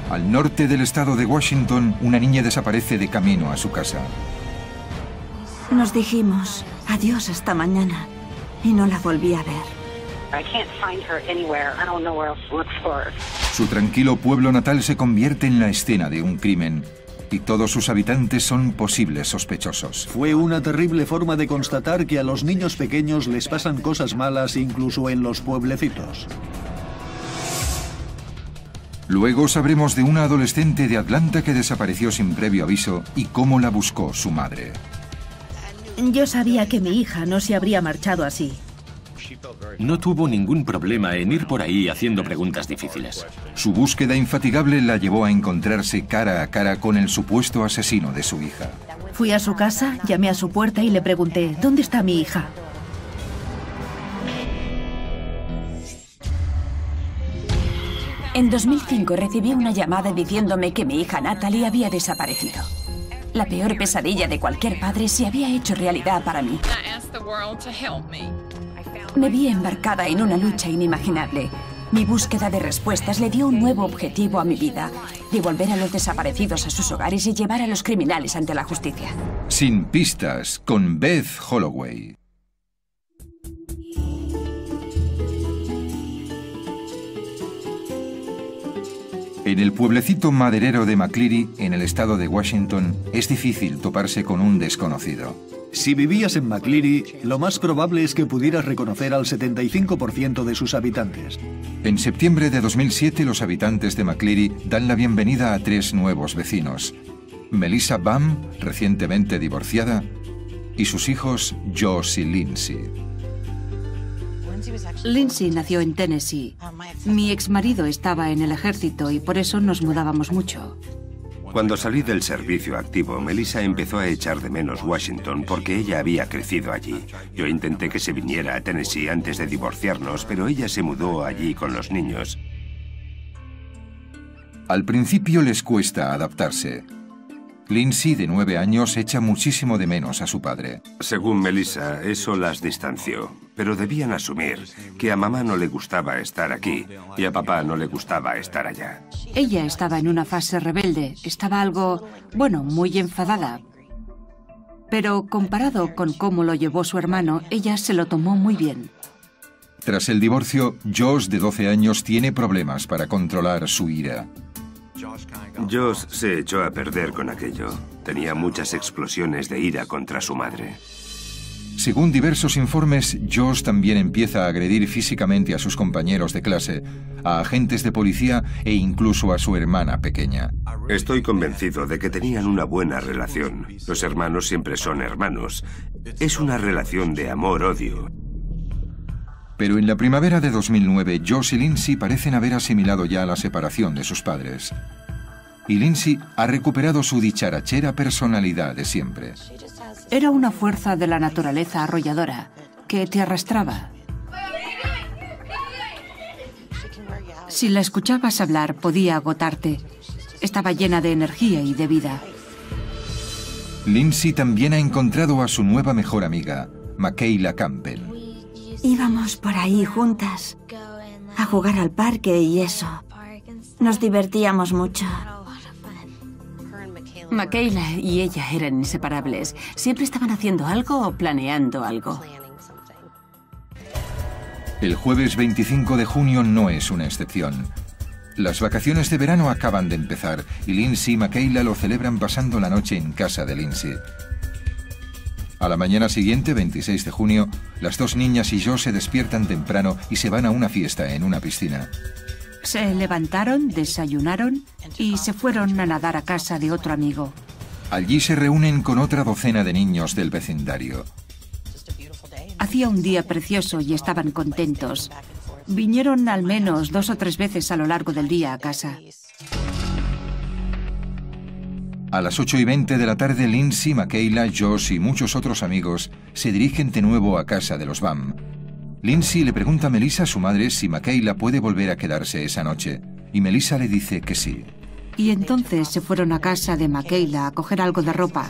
Al norte del estado de Washington, una niña desaparece de camino a su casa. Nos dijimos adiós hasta mañana y no la volví a ver. Su tranquilo pueblo natal se convierte en la escena de un crimen y todos sus habitantes son posibles sospechosos. Fue una terrible forma de constatar que a los niños pequeños les pasan cosas malas incluso en los pueblecitos. Luego sabremos de una adolescente de Atlanta que desapareció sin previo aviso y cómo la buscó su madre. Yo sabía que mi hija no se habría marchado así. No tuvo ningún problema en ir por ahí haciendo preguntas difíciles. Su búsqueda infatigable la llevó a encontrarse cara a cara con el supuesto asesino de su hija. Fui a su casa, llamé a su puerta y le pregunté, ¿dónde está mi hija? En 2005 recibí una llamada diciéndome que mi hija Natalie había desaparecido. La peor pesadilla de cualquier padre se había hecho realidad para mí. Me vi embarcada en una lucha inimaginable. Mi búsqueda de respuestas le dio un nuevo objetivo a mi vida: devolver a los desaparecidos a sus hogares y llevar a los criminales ante la justicia. Sin pistas, con Beth Holloway. En el pueblecito maderero de McCleary, en el estado de Washington, es difícil toparse con un desconocido. Si vivías en McCleary, lo más probable es que pudieras reconocer al 75% de sus habitantes. En septiembre de 2007, los habitantes de McCleary dan la bienvenida a 3 nuevos vecinos: Melissa Baum, recientemente divorciada, y sus hijos Josh y Lindsay. Lindsay nació en Tennessee. Mi exmarido estaba en el ejército y por eso nos mudábamos mucho. Cuando salí del servicio activo, Melissa empezó a echar de menos Washington porque ella había crecido allí. Yo intenté que se viniera a Tennessee antes de divorciarnos, pero ella se mudó allí con los niños. Al principio les cuesta adaptarse. Lindsay, de 9 años, echa muchísimo de menos a su padre. Según Melissa, eso las distanció, pero debían asumir que a mamá no le gustaba estar aquí y a papá no le gustaba estar allá. Ella estaba en una fase rebelde, estaba algo, muy enfadada. Pero comparado con cómo lo llevó su hermano, ella se lo tomó muy bien. Tras el divorcio, Josh, de 12 años, tiene problemas para controlar su ira. Josh se echó a perder con aquello. Tenía muchas explosiones de ira contra su madre. Según diversos informes, Josh también empieza a agredir físicamente a sus compañeros de clase, a agentes de policía e incluso a su hermana pequeña. Estoy convencido de que tenían una buena relación. Los hermanos siempre son hermanos. Es una relación de amor-odio. Pero en la primavera de 2009, Josh y Lindsay parecen haber asimilado ya la separación de sus padres. Y Lindsay ha recuperado su dicharachera personalidad de siempre. Era una fuerza de la naturaleza arrolladora, que te arrastraba. Si la escuchabas hablar, podía agotarte. Estaba llena de energía y de vida. Lindsay también ha encontrado a su nueva mejor amiga, Makayla Campbell. Íbamos por ahí juntas, a jugar al parque y eso. Nos divertíamos mucho. Makayla y ella eran inseparables. Siempre estaban haciendo algo o planeando algo. El jueves 25 de junio no es una excepción. Las vacaciones de verano acaban de empezar y Lindsay y Makayla lo celebran pasando la noche en casa de Lindsay. A la mañana siguiente, 26 de junio, las 2 niñas y Josh se despiertan temprano y se van a una fiesta en una piscina. Se levantaron, desayunaron y se fueron a nadar a casa de otro amigo. Allí se reúnen con otra docena de niños del vecindario. Hacía un día precioso y estaban contentos. Vinieron al menos 2 o 3 veces a lo largo del día a casa. A las 8:20 de la tarde, Lindsay, Makayla, Josh y muchos otros amigos se dirigen de nuevo a casa de los Baum. Lindsay le pregunta a Melissa, su madre, si Makayla puede volver a quedarse esa noche, y Melissa le dice que sí. Y entonces se fueron a casa de Makayla a coger algo de ropa.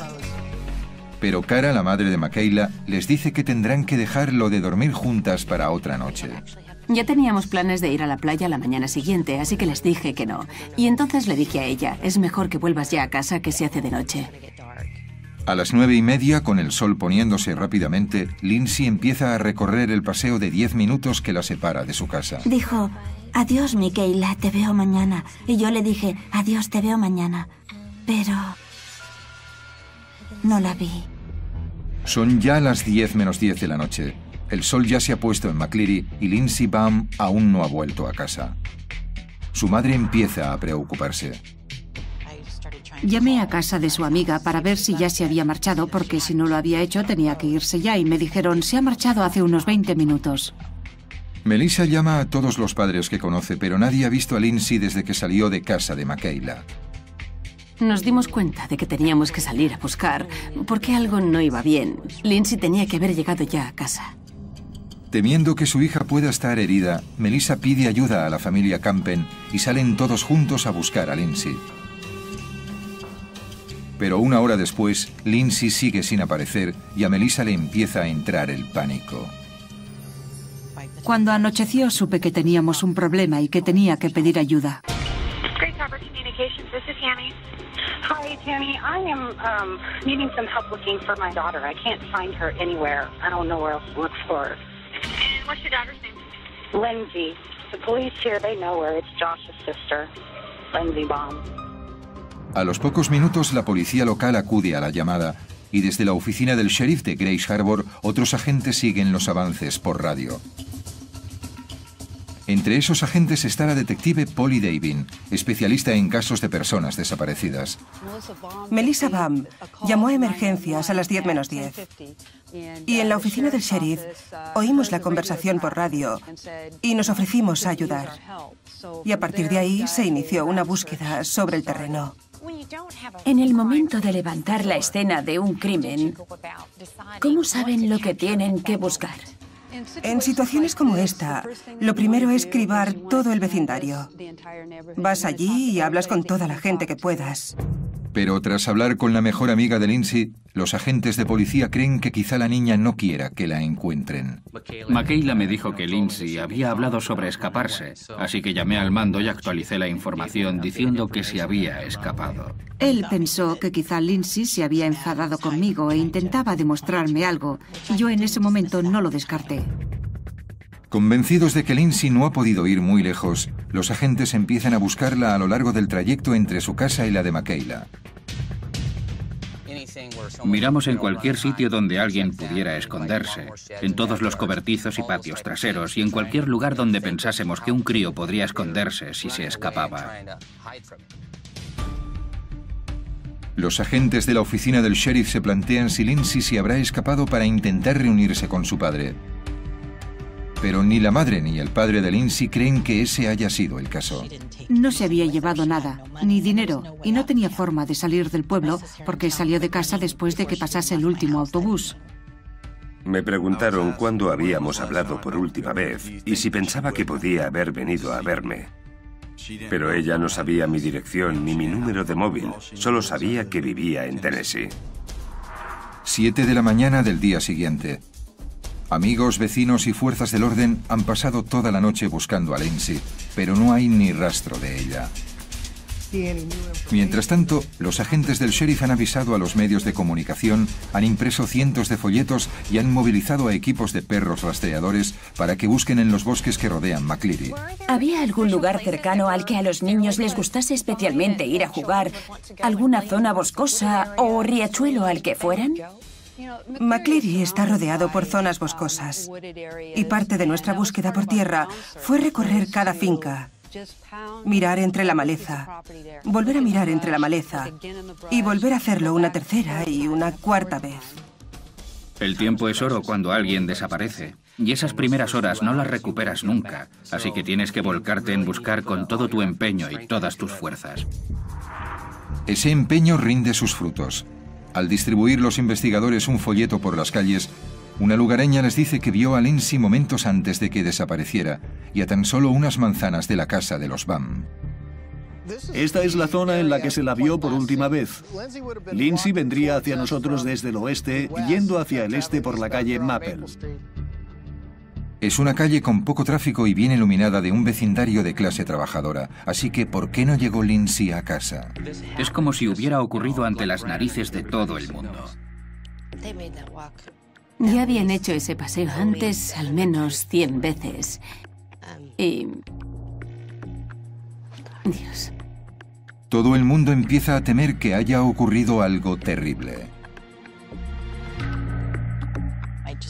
Pero Cara, la madre de Makayla, les dice que tendrán que dejar lo de dormir juntas para otra noche. Ya teníamos planes de ir a la playa la mañana siguiente, así que les dije que no. Y entonces le dije a ella, es mejor que vuelvas ya a casa, que se hace de noche. A las 9:30, con el sol poniéndose rápidamente, Lindsay empieza a recorrer el paseo de 10 minutos que la separa de su casa. Dijo, adiós, Michaela, te veo mañana. Y yo le dije, adiós, te veo mañana. Pero no la vi. Son ya las 10 menos 10 de la noche. El sol ya se ha puesto en McCleary y Lindsay Baum aún no ha vuelto a casa. Su madre empieza a preocuparse. Llamé a casa de su amiga para ver si ya se había marchado, porque si no lo había hecho tenía que irse ya, y me dijeron, se ha marchado hace unos 20 minutos. Melissa llama a todos los padres que conoce, pero nadie ha visto a Lindsay desde que salió de casa de Michaela. Nos dimos cuenta de que teníamos que salir a buscar, porque algo no iba bien. Lindsay tenía que haber llegado ya a casa. Temiendo que su hija pueda estar herida, Melissa pide ayuda a la familia Campen y salen todos juntos a buscar a Lindsay. Pero una hora después, Lindsay sigue sin aparecer y a Melissa le empieza a entrar el pánico. Cuando anocheció supe que teníamos un problema y que tenía que pedir ayuda. Great Harbor Communications, this is Tammy. Hi, Tammy. I am needing some help looking for my daughter. I can't find her anywhere. I don't know where else to look for her. And what's your daughter's name? Lindsay. The police here, they know her. It's Josh's sister, Lindsay Baum. A los pocos minutos, la policía local acude a la llamada y desde la oficina del sheriff de Grace Harbor, otros agentes siguen los avances por radio. Entre esos agentes está la detective Polly Davin, especialista en casos de personas desaparecidas. Melissa Baum llamó a emergencias a las 10 menos 10. Y en la oficina del sheriff oímos la conversación por radio y nos ofrecimos a ayudar. Y a partir de ahí se inició una búsqueda sobre el terreno. En el momento de levantar la escena de un crimen, ¿cómo saben lo que tienen que buscar? En situaciones como esta, lo primero es cribar todo el vecindario. Vas allí y hablas con toda la gente que puedas. Pero tras hablar con la mejor amiga de Lindsay, los agentes de policía creen que quizá la niña no quiera que la encuentren. Michaela me dijo que Lindsay había hablado sobre escaparse, así que llamé al mando y actualicé la información diciendo que se había escapado. Él pensó que quizá Lindsay se había enfadado conmigo e intentaba demostrarme algo, y yo en ese momento no lo descarté. Convencidos de que Lindsay no ha podido ir muy lejos, los agentes empiezan a buscarla a lo largo del trayecto entre su casa y la de Michaela. Miramos en cualquier sitio donde alguien pudiera esconderse, en todos los cobertizos y patios traseros y en cualquier lugar donde pensásemos que un crío podría esconderse si se escapaba. Los agentes de la oficina del sheriff se plantean si Lindsay se habrá escapado para intentar reunirse con su padre. Pero ni la madre ni el padre de Lindsay creen que ese haya sido el caso. No se había llevado nada, ni dinero, y no tenía forma de salir del pueblo porque salió de casa después de que pasase el último autobús. Me preguntaron cuándo habíamos hablado por última vez y si pensaba que podía haber venido a verme. Pero ella no sabía mi dirección ni mi número de móvil, solo sabía que vivía en Tennessee. 7 de la mañana del día siguiente. Amigos, vecinos y fuerzas del orden han pasado toda la noche buscando a Lindsay, pero no hay ni rastro de ella. Mientras tanto, los agentes del sheriff han avisado a los medios de comunicación, han impreso cientos de folletos y han movilizado a equipos de perros rastreadores para que busquen en los bosques que rodean McCleary. ¿Había algún lugar cercano al que a los niños les gustase especialmente ir a jugar? ¿Alguna zona boscosa o riachuelo al que fueran? McCleary está rodeado por zonas boscosas y parte de nuestra búsqueda por tierra fue recorrer cada finca, mirar entre la maleza, volver a mirar entre la maleza y volver a hacerlo una tercera y una cuarta vez. El tiempo es oro cuando alguien desaparece, y esas primeras horas no las recuperas nunca, así que tienes que volcarte en buscar con todo tu empeño y todas tus fuerzas. Ese empeño rinde sus frutos. Al distribuir los investigadores un folleto por las calles, una lugareña les dice que vio a Lindsay momentos antes de que desapareciera y a tan solo unas manzanas de la casa de los Baum. Esta es la zona en la que se la vio por última vez. Lindsay vendría hacia nosotros desde el oeste, yendo hacia el este por la calle Maple. Es una calle con poco tráfico y bien iluminada de un vecindario de clase trabajadora. Así que, ¿por qué no llegó Lindsay a casa? Es como si hubiera ocurrido ante las narices de todo el mundo. Ya habían hecho ese paseo antes al menos 100 veces. Y... Dios. Todo el mundo empieza a temer que haya ocurrido algo terrible.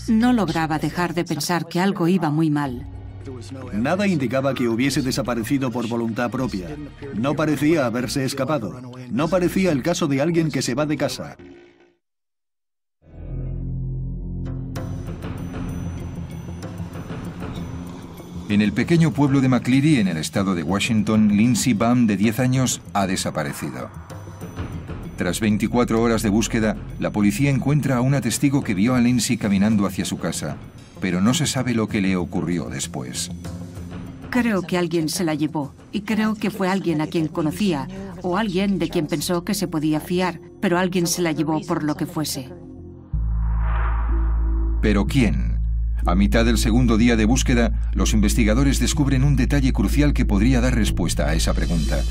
No lograba dejar de pensar que algo iba muy mal. Nada indicaba que hubiese desaparecido por voluntad propia. No parecía haberse escapado. No parecía el caso de alguien que se va de casa. En el pequeño pueblo de McCleary, en el estado de Washington, Lindsay Baum, de 10 años, ha desaparecido. Tras 24 horas de búsqueda, la policía encuentra a una testigo que vio a Lindsay caminando hacia su casa, pero no se sabe lo que le ocurrió después. Creo que alguien se la llevó, y creo que fue alguien a quien conocía, o alguien de quien pensó que se podía fiar, pero alguien se la llevó por lo que fuese. ¿Pero quién? A mitad del segundo día de búsqueda, los investigadores descubren un detalle crucial que podría dar respuesta a esa pregunta.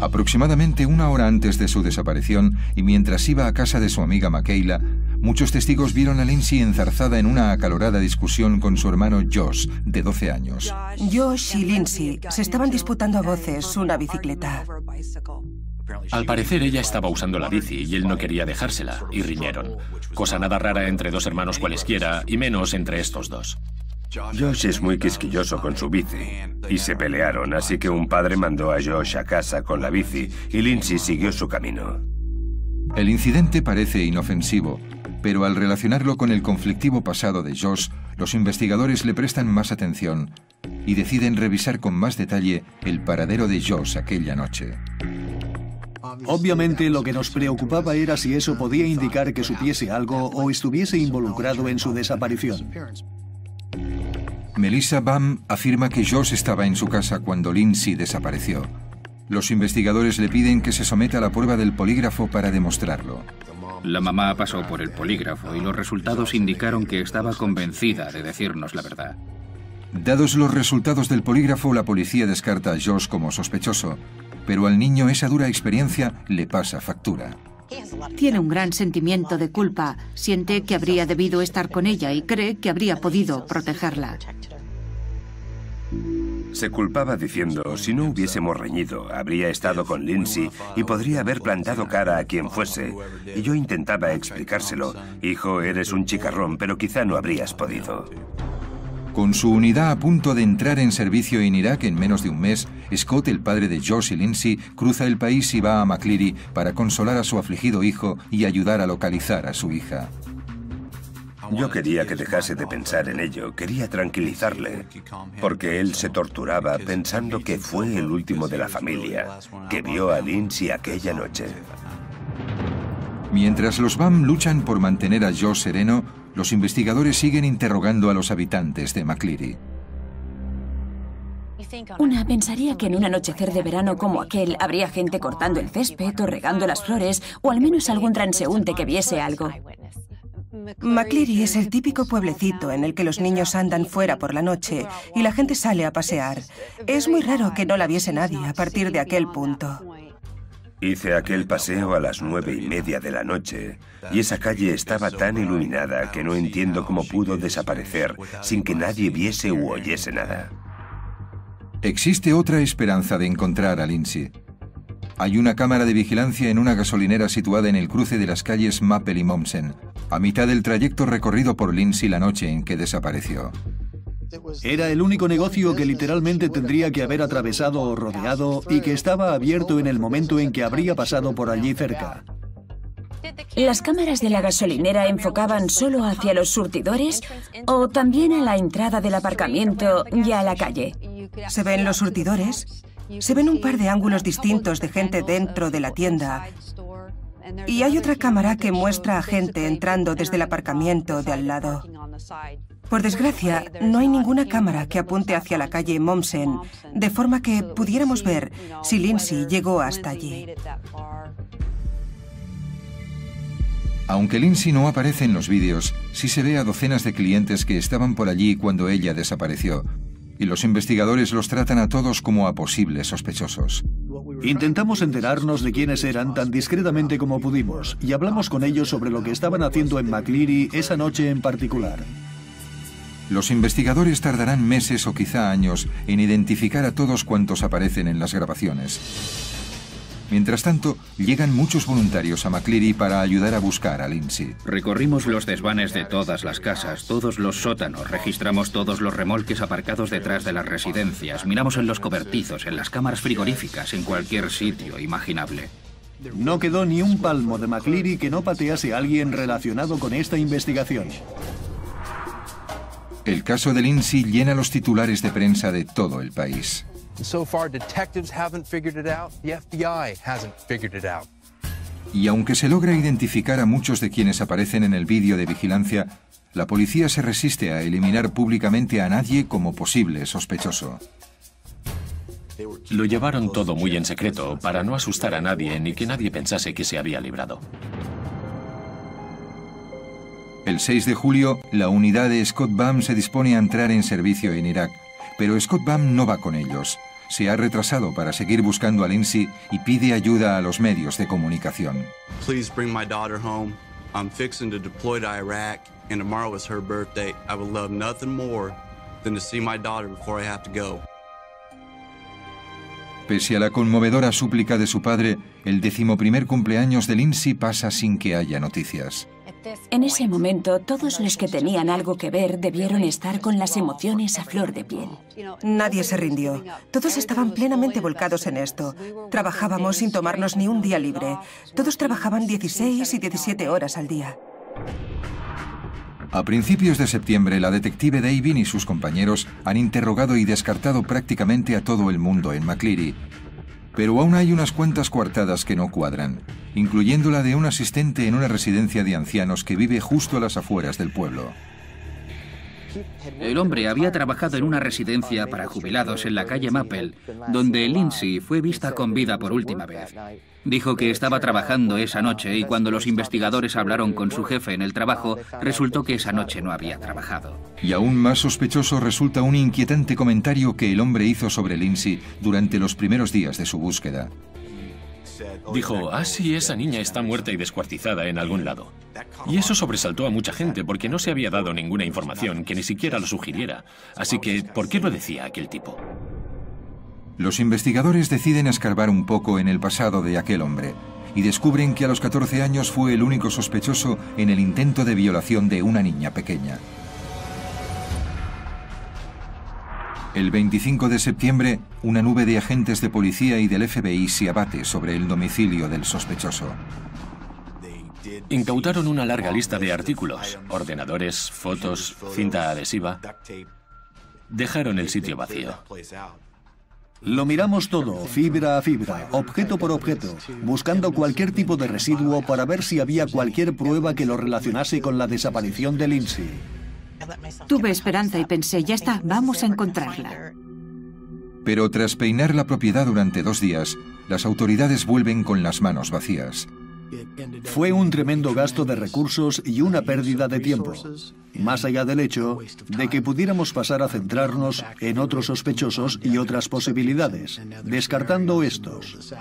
Aproximadamente una hora antes de su desaparición, y mientras iba a casa de su amiga Makayla, muchos testigos vieron a Lindsay enzarzada en una acalorada discusión con su hermano Josh, de 12 años. Josh y Lindsay se estaban disputando a voces una bicicleta. Al parecer ella estaba usando la bici y él no quería dejársela, y riñeron. Cosa nada rara entre dos hermanos cualesquiera, y menos entre estos dos. Josh es muy quisquilloso con su bici, y se pelearon, así que un padre mandó a Josh a casa con la bici, y Lindsay siguió su camino. El incidente parece inofensivo, pero al relacionarlo con el conflictivo pasado de Josh, los investigadores le prestan más atención y deciden revisar con más detalle el paradero de Josh aquella noche. Obviamente lo que nos preocupaba era si eso podía indicar que supiese algo o estuviese involucrado en su desaparición. Melissa Baum afirma que Josh estaba en su casa cuando Lindsay desapareció. Los investigadores le piden que se someta a la prueba del polígrafo para demostrarlo. La mamá pasó por el polígrafo y los resultados indicaron que estaba convencida de decirnos la verdad. Dados los resultados del polígrafo, la policía descarta a Josh como sospechoso, pero al niño esa dura experiencia le pasa factura. Tiene un gran sentimiento de culpa, siente que habría debido estar con ella y cree que habría podido protegerla. Se culpaba diciendo, si no hubiésemos reñido, habría estado con Lindsay y podría haber plantado cara a quien fuese. Y yo intentaba explicárselo. Hijo, eres un chicarrón, pero quizá no habrías podido. Con su unidad a punto de entrar en servicio en Irak en menos de un mes, Scott, el padre de Josh y Lindsay, cruza el país y va a McCleary para consolar a su afligido hijo y ayudar a localizar a su hija. Yo quería que dejase de pensar en ello, quería tranquilizarle, porque él se torturaba pensando que fue el último de la familia, que vio a Lindsay aquella noche. Mientras los Baum luchan por mantener a Josh sereno, los investigadores siguen interrogando a los habitantes de McCleary. Una pensaría que en un anochecer de verano como aquel habría gente cortando el césped o regando las flores, o al menos algún transeúnte que viese algo. McCleary es el típico pueblecito en el que los niños andan fuera por la noche y la gente sale a pasear. Es muy raro que no la viese nadie a partir de aquel punto. Hice aquel paseo a las 9:30 de la noche y esa calle estaba tan iluminada que no entiendo cómo pudo desaparecer sin que nadie viese u oyese nada. Existe otra esperanza de encontrar a Lindsay. Hay una cámara de vigilancia en una gasolinera situada en el cruce de las calles Maple y Mommsen, a mitad del trayecto recorrido por Lindsay la noche en que desapareció. Era el único negocio que literalmente tendría que haber atravesado o rodeado y que estaba abierto en el momento en que habría pasado por allí cerca. ¿Las cámaras de la gasolinera enfocaban solo hacia los surtidores o también a la entrada del aparcamiento y a la calle? Se ven los surtidores, se ven un par de ángulos distintos de gente dentro de la tienda y hay otra cámara que muestra a gente entrando desde el aparcamiento de al lado. Por desgracia, no hay ninguna cámara que apunte hacia la calle Mommsen, de forma que pudiéramos ver si Lindsay llegó hasta allí. Aunque Lindsay no aparece en los vídeos, sí se ve a docenas de clientes que estaban por allí cuando ella desapareció, y los investigadores los tratan a todos como a posibles sospechosos. Intentamos enterarnos de quiénes eran tan discretamente como pudimos, y hablamos con ellos sobre lo que estaban haciendo en McCleary esa noche en particular. Los investigadores tardarán meses o quizá años en identificar a todos cuantos aparecen en las grabaciones. Mientras tanto, llegan muchos voluntarios a McCleary para ayudar a buscar a Lindsay. Recorrimos los desvanes de todas las casas, todos los sótanos, registramos todos los remolques aparcados detrás de las residencias, miramos en los cobertizos, en las cámaras frigoríficas, en cualquier sitio imaginable. No quedó ni un palmo de McCleary que no patease a alguien relacionado con esta investigación. El caso de Lindsay llena los titulares de prensa de todo el país. Y aunque se logra identificar a muchos de quienes aparecen en el vídeo de vigilancia, la policía se resiste a eliminar públicamente a nadie como posible sospechoso. Lo llevaron todo muy en secreto para no asustar a nadie ni que nadie pensase que se había librado. El 6 de julio, la unidad de Scott Baum se dispone a entrar en servicio en Irak, pero Scott Baum no va con ellos. Se ha retrasado para seguir buscando a Lindsay y pide ayuda a los medios de comunicación. Please bring my daughter home. I'm fixing to deploy to Iraq, and tomorrow is her birthday. I would love nothing more than to see my daughter before I have to go. Pese a la conmovedora súplica de su padre, el 11º cumpleaños de Lindsay pasa sin que haya noticias. En ese momento, todos los que tenían algo que ver debieron estar con las emociones a flor de piel. Nadie se rindió. Todos estaban plenamente volcados en esto. Trabajábamos sin tomarnos ni un día libre. Todos trabajaban 16 y 17 horas al día. A principios de septiembre, la detective Davin y sus compañeros han interrogado y descartado prácticamente a todo el mundo en McCleary. Pero aún hay unas cuantas coartadas que no cuadran, incluyendo la de un asistente en una residencia de ancianos que vive justo a las afueras del pueblo. El hombre había trabajado en una residencia para jubilados en la calle Maple, donde Lindsay fue vista con vida por última vez. Dijo que estaba trabajando esa noche y cuando los investigadores hablaron con su jefe en el trabajo, resultó que esa noche no había trabajado. Y aún más sospechoso resulta un inquietante comentario que el hombre hizo sobre Lindsay durante los primeros días de su búsqueda. Dijo, sí, esa niña está muerta y descuartizada en algún lado. Y eso sobresaltó a mucha gente porque no se había dado ninguna información que ni siquiera lo sugiriera. Así que, ¿por qué lo decía aquel tipo? Los investigadores deciden escarbar un poco en el pasado de aquel hombre y descubren que a los 14 años fue el único sospechoso en el intento de violación de una niña pequeña. El 25 de septiembre, una nube de agentes de policía y del FBI se abate sobre el domicilio del sospechoso. Incautaron una larga lista de artículos, ordenadores, fotos, cinta adhesiva. Dejaron el sitio vacío. Lo miramos todo, fibra a fibra, objeto por objeto, buscando cualquier tipo de residuo para ver si había cualquier prueba que lo relacionase con la desaparición de Lindsay. Tuve esperanza y pensé, ya está, vamos a encontrarla. Pero tras peinar la propiedad durante 2 días, las autoridades vuelven con las manos vacías. Fue un tremendo gasto de recursos y una pérdida de tiempo, más allá del hecho de que pudiéramos pasar a centrarnos en otros sospechosos y otras posibilidades, descartando estos.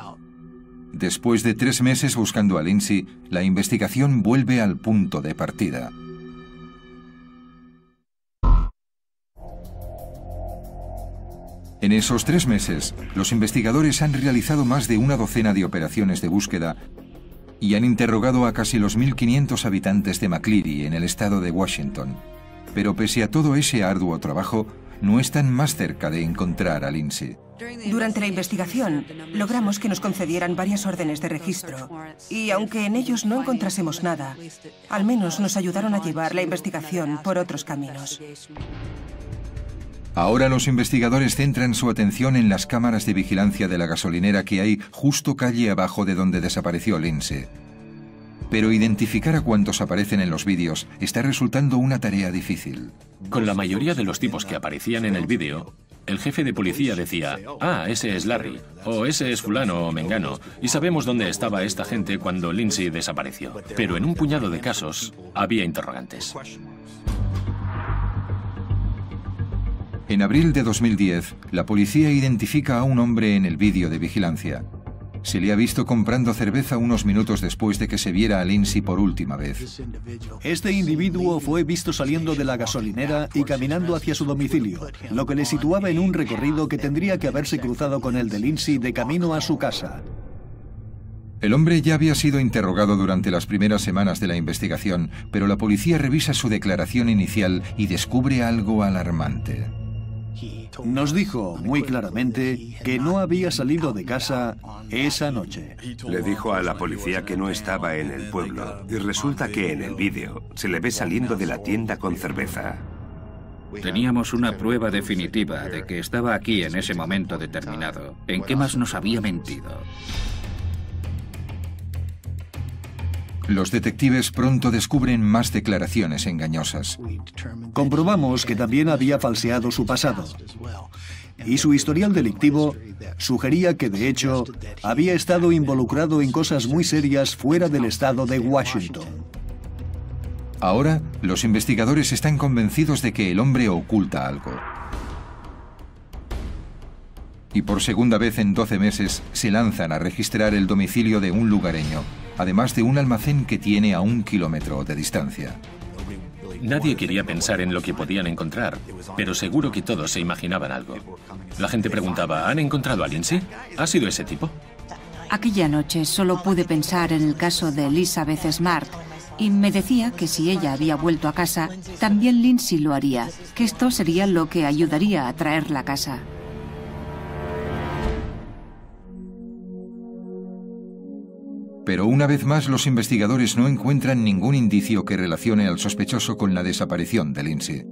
Después de 3 meses buscando a Lindsay, la investigación vuelve al punto de partida. En esos 3 meses, los investigadores han realizado más de una docena de operaciones de búsqueda y han interrogado a casi los 1.500 habitantes de McCleary en el estado de Washington. Pero pese a todo ese arduo trabajo, no están más cerca de encontrar a Lindsay. Durante la investigación, logramos que nos concedieran varias órdenes de registro. Y aunque en ellos no encontrásemos nada, al menos nos ayudaron a llevar la investigación por otros caminos. Ahora los investigadores centran su atención en las cámaras de vigilancia de la gasolinera que hay justo calle abajo de donde desapareció Lindsay. Pero identificar a cuántos aparecen en los vídeos está resultando una tarea difícil. Con la mayoría de los tipos que aparecían en el vídeo, El jefe de policía decía, ah, ese es Larry, o ese es fulano o mengano, y sabemos dónde estaba esta gente cuando Lindsay desapareció. Pero en un puñado de casos había interrogantes. En abril de 2010, la policía identifica a un hombre en el vídeo de vigilancia. Se le ha visto comprando cerveza unos minutos después de que se viera a Lindsay por última vez. Este individuo fue visto saliendo de la gasolinera y caminando hacia su domicilio, lo que le situaba en un recorrido que tendría que haberse cruzado con el de Lindsay de camino a su casa. El hombre ya había sido interrogado durante las primeras semanas de la investigación, pero la policía revisa su declaración inicial y descubre algo alarmante. Nos dijo muy claramente que no había salido de casa esa noche. Le dijo a la policía que no estaba en el pueblo y resulta que en el vídeo se le ve saliendo de la tienda con cerveza. Teníamos una prueba definitiva de que estaba aquí en ese momento determinado. ¿En qué más nos había mentido? Los detectives pronto descubren más declaraciones engañosas. Comprobamos que también había falseado su pasado. Y su historial delictivo sugería que, de hecho, había estado involucrado en cosas muy serias fuera del estado de Washington. Ahora, los investigadores están convencidos de que el hombre oculta algo. Y por segunda vez en 12 meses se lanzan a registrar el domicilio de un lugareño, además de un almacén que tiene a 1 kilómetro de distancia. Nadie quería pensar en lo que podían encontrar, pero seguro que todos se imaginaban algo. La gente preguntaba, ¿han encontrado a Lindsay? ¿Ha sido ese tipo? Aquella noche solo pude pensar en el caso de Elizabeth Smart y me decía que si ella había vuelto a casa, también Lindsay lo haría, que esto sería lo que ayudaría a traerla a casa. Pero una vez más los investigadores no encuentran ningún indicio que relacione al sospechoso con la desaparición de Lindsay.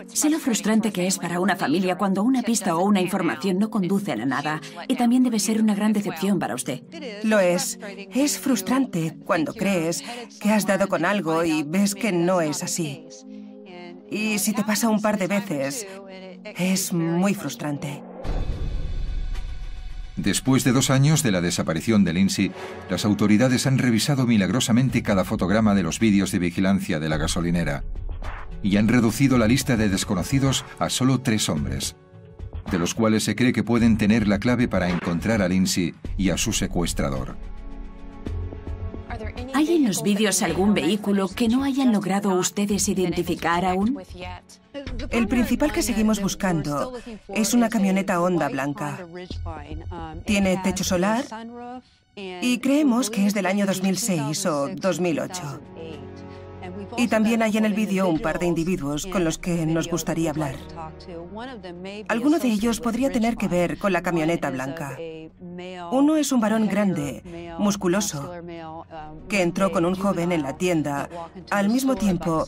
Sé lo frustrante que es para una familia cuando una pista o una información no conducen a nada. Y también debe ser una gran decepción para usted. Lo es. Es frustrante cuando crees que has dado con algo y ves que no es así. Y si te pasa un par de veces, es muy frustrante. Después de 2 años de la desaparición de Lindsay, las autoridades han revisado milagrosamente cada fotograma de los vídeos de vigilancia de la gasolinera y han reducido la lista de desconocidos a solo 3 hombres, de los cuales se cree que pueden tener la clave para encontrar a Lindsay y a su secuestrador. ¿Hay en los vídeos algún vehículo que no hayan logrado ustedes identificar aún? El principal que seguimos buscando es una camioneta Honda blanca. Tiene techo solar y creemos que es del año 2006 o 2008. Y también hay en el vídeo un par de individuos con los que nos gustaría hablar. Alguno de ellos podría tener que ver con la camioneta blanca. Uno es un varón grande, musculoso, que entró con un joven en la tienda al mismo tiempo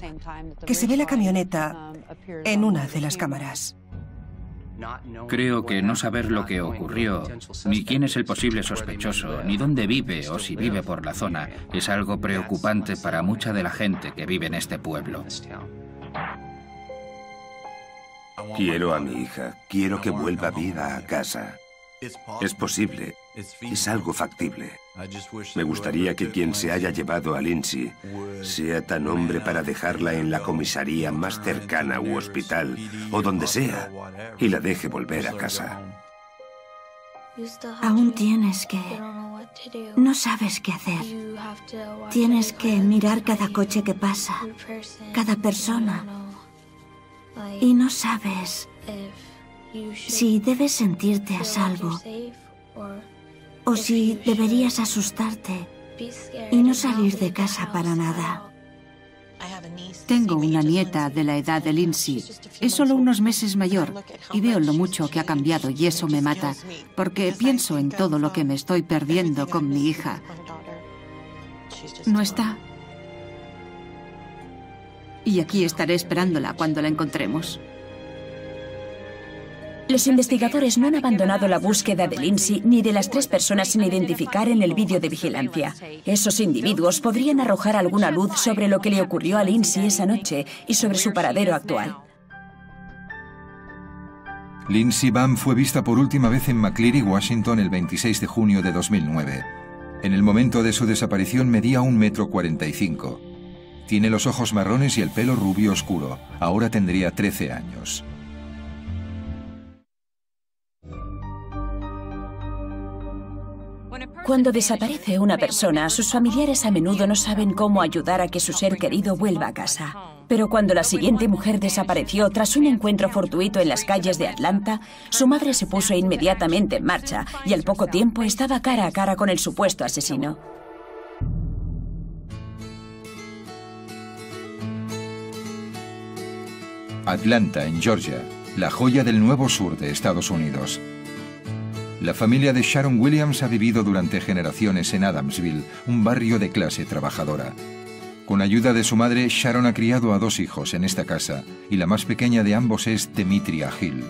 que se ve la camioneta en una de las cámaras. Creo que no saber lo que ocurrió, ni quién es el posible sospechoso, ni dónde vive o si vive por la zona, es algo preocupante para mucha de la gente que vive en este pueblo. Quiero a mi hija, quiero que vuelva viva a casa. Es posible, es algo factible. Me gustaría que quien se haya llevado a Lindsay sea tan hombre para dejarla en la comisaría más cercana u hospital o donde sea y la deje volver a casa. Aún tienes que... No sabes qué hacer. Tienes que mirar cada coche que pasa, cada persona. Y no sabes si debes sentirte a salvo o si deberías asustarte y no salir de casa para nada. Tengo una nieta de la edad de Lindsay. Es solo unos meses mayor y veo lo mucho que ha cambiado y eso me mata, porque pienso en todo lo que me estoy perdiendo con mi hija. No está. Y aquí estaré esperándola cuando la encontremos. Los investigadores no han abandonado la búsqueda de Lindsay ni de las 3 personas sin identificar en el vídeo de vigilancia. Esos individuos podrían arrojar alguna luz sobre lo que le ocurrió a Lindsay esa noche y sobre su paradero actual. Lindsay Bam fue vista por última vez en McCleary, Washington, el 26 de junio de 2009. En el momento de su desaparición medía 1,45 m. Tiene los ojos marrones y el pelo rubio oscuro. Ahora tendría 13 años. Cuando desaparece una persona, sus familiares a menudo no saben cómo ayudar a que su ser querido vuelva a casa. Pero cuando la siguiente mujer desapareció tras un encuentro fortuito en las calles de Atlanta, su madre se puso inmediatamente en marcha y al poco tiempo estaba cara a cara con el supuesto asesino. Atlanta, en Georgia, la joya del nuevo sur de Estados Unidos. La familia de Sharon Williams ha vivido durante generaciones en Adamsville, un barrio de clase trabajadora. Con ayuda de su madre, Sharon ha criado a 2 hijos en esta casa, y la más pequeña de ambos es Demetria Hill.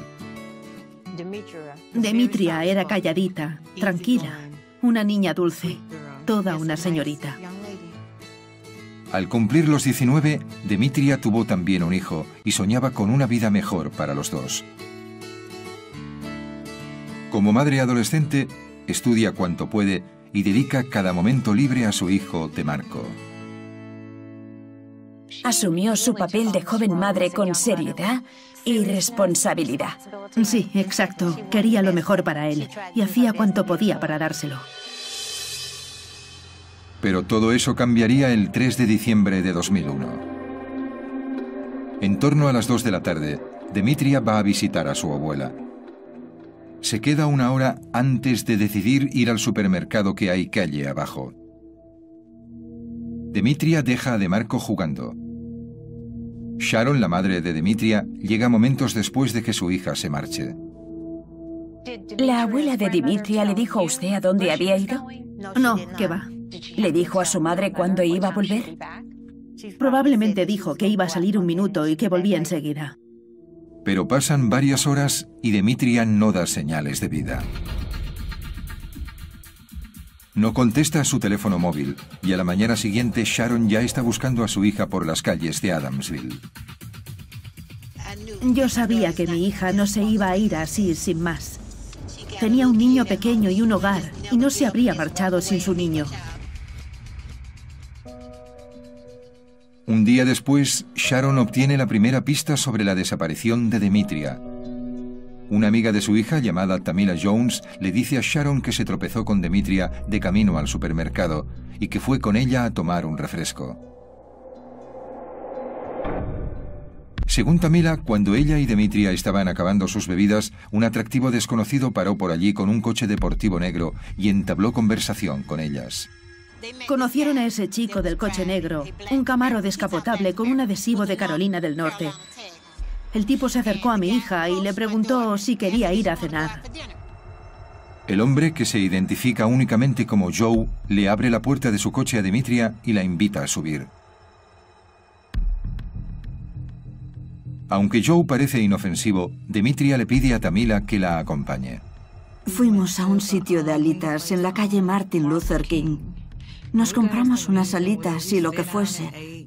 Demetria era calladita, tranquila, una niña dulce, toda una señorita. Al cumplir los 19, Demetria tuvo también un hijo y soñaba con una vida mejor para los dos. Como madre adolescente, estudia cuanto puede y dedica cada momento libre a su hijo DeMarco. Asumió su papel de joven madre con seriedad y responsabilidad. Sí, exacto. Quería lo mejor para él y hacía cuanto podía para dárselo. Pero todo eso cambiaría el 3 de diciembre de 2001. En torno a las 2 de la tarde, Demetria va a visitar a su abuela. Se queda una hora antes de decidir ir al supermercado que hay calle abajo. Demetria deja a DeMarco jugando. Sharon, la madre de Demetria, llega momentos después de que su hija se marche. ¿La abuela de Demetria le dijo a usted a dónde había ido? No, ¿qué va? ¿Le dijo a su madre cuándo iba a volver? Probablemente dijo que iba a salir un minuto y que volvía enseguida. Pero pasan varias horas y Demetria no da señales de vida. No contesta a su teléfono móvil y a la mañana siguiente Sharon ya está buscando a su hija por las calles de Adamsville. Yo sabía que mi hija no se iba a ir así sin más. Tenía un niño pequeño y un hogar y no se habría marchado sin su niño. Un día después, Sharon obtiene la primera pista sobre la desaparición de Demetria. Una amiga de su hija, llamada Tamila Jones, le dice a Sharon que se tropezó con Demetria de camino al supermercado y que fue con ella a tomar un refresco. Según Tamila, cuando ella y Demetria estaban acabando sus bebidas, un atractivo desconocido paró por allí con un coche deportivo negro y entabló conversación con ellas. Conocieron a ese chico del coche negro, un Camaro descapotable con un adhesivo de Carolina del Norte. El tipo se acercó a mi hija y le preguntó si quería ir a cenar. El hombre, que se identifica únicamente como Joe, le abre la puerta de su coche a Demetria y la invita a subir. Aunque Joe parece inofensivo, Demetria le pide a Tamila que la acompañe. Fuimos a un sitio de alitas en la calle Martin Luther King. Nos compramos unas alitas y lo que fuese.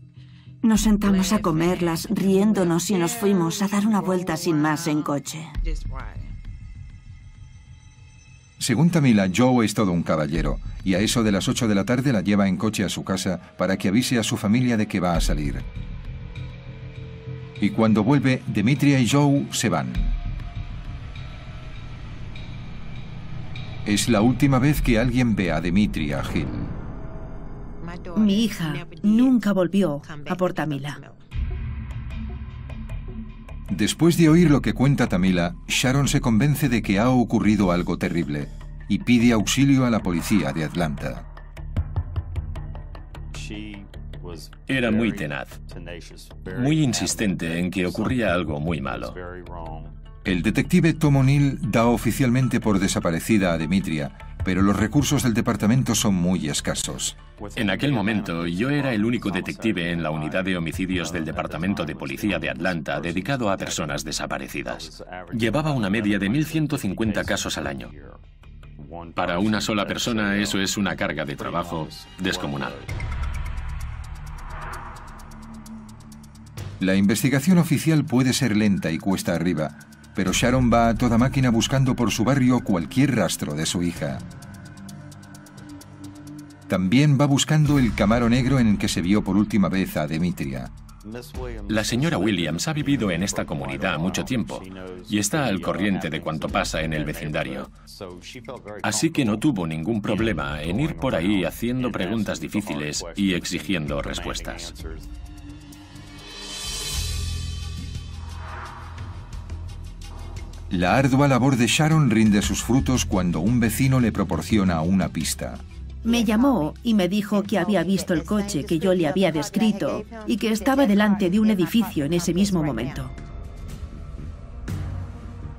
Nos sentamos a comerlas, riéndonos, y nos fuimos a dar una vuelta sin más en coche. Según Tamila, Joe es todo un caballero, y a eso de las 8 de la tarde la lleva en coche a su casa para que avise a su familia de que va a salir. Y cuando vuelve, Demetria y Joe se van. Es la última vez que alguien ve a Demetria Hill. Mi hija nunca volvió a por Tamila. Después de oír lo que cuenta Tamila, Sharon se convence de que ha ocurrido algo terrible y pide auxilio a la policía de Atlanta. Era muy tenaz, muy insistente en que ocurría algo muy malo. El detective Tom O'Neill da oficialmente por desaparecida a Demetria, pero los recursos del departamento son muy escasos. En aquel momento, yo era el único detective en la unidad de homicidios del Departamento de Policía de Atlanta dedicado a personas desaparecidas. Llevaba una media de 1.150 casos al año. Para una sola persona, eso es una carga de trabajo descomunal. La investigación oficial puede ser lenta y cuesta arriba, pero Sharon va a toda máquina buscando por su barrio cualquier rastro de su hija. También va buscando el Camaro negro en el que se vio por última vez a Demetria. La señora Williams ha vivido en esta comunidad mucho tiempo y está al corriente de cuanto pasa en el vecindario. Así que no tuvo ningún problema en ir por ahí haciendo preguntas difíciles y exigiendo respuestas. La ardua labor de Sharon rinde sus frutos cuando un vecino le proporciona una pista. Me llamó y me dijo que había visto el coche que yo le había descrito y que estaba delante de un edificio en ese mismo momento.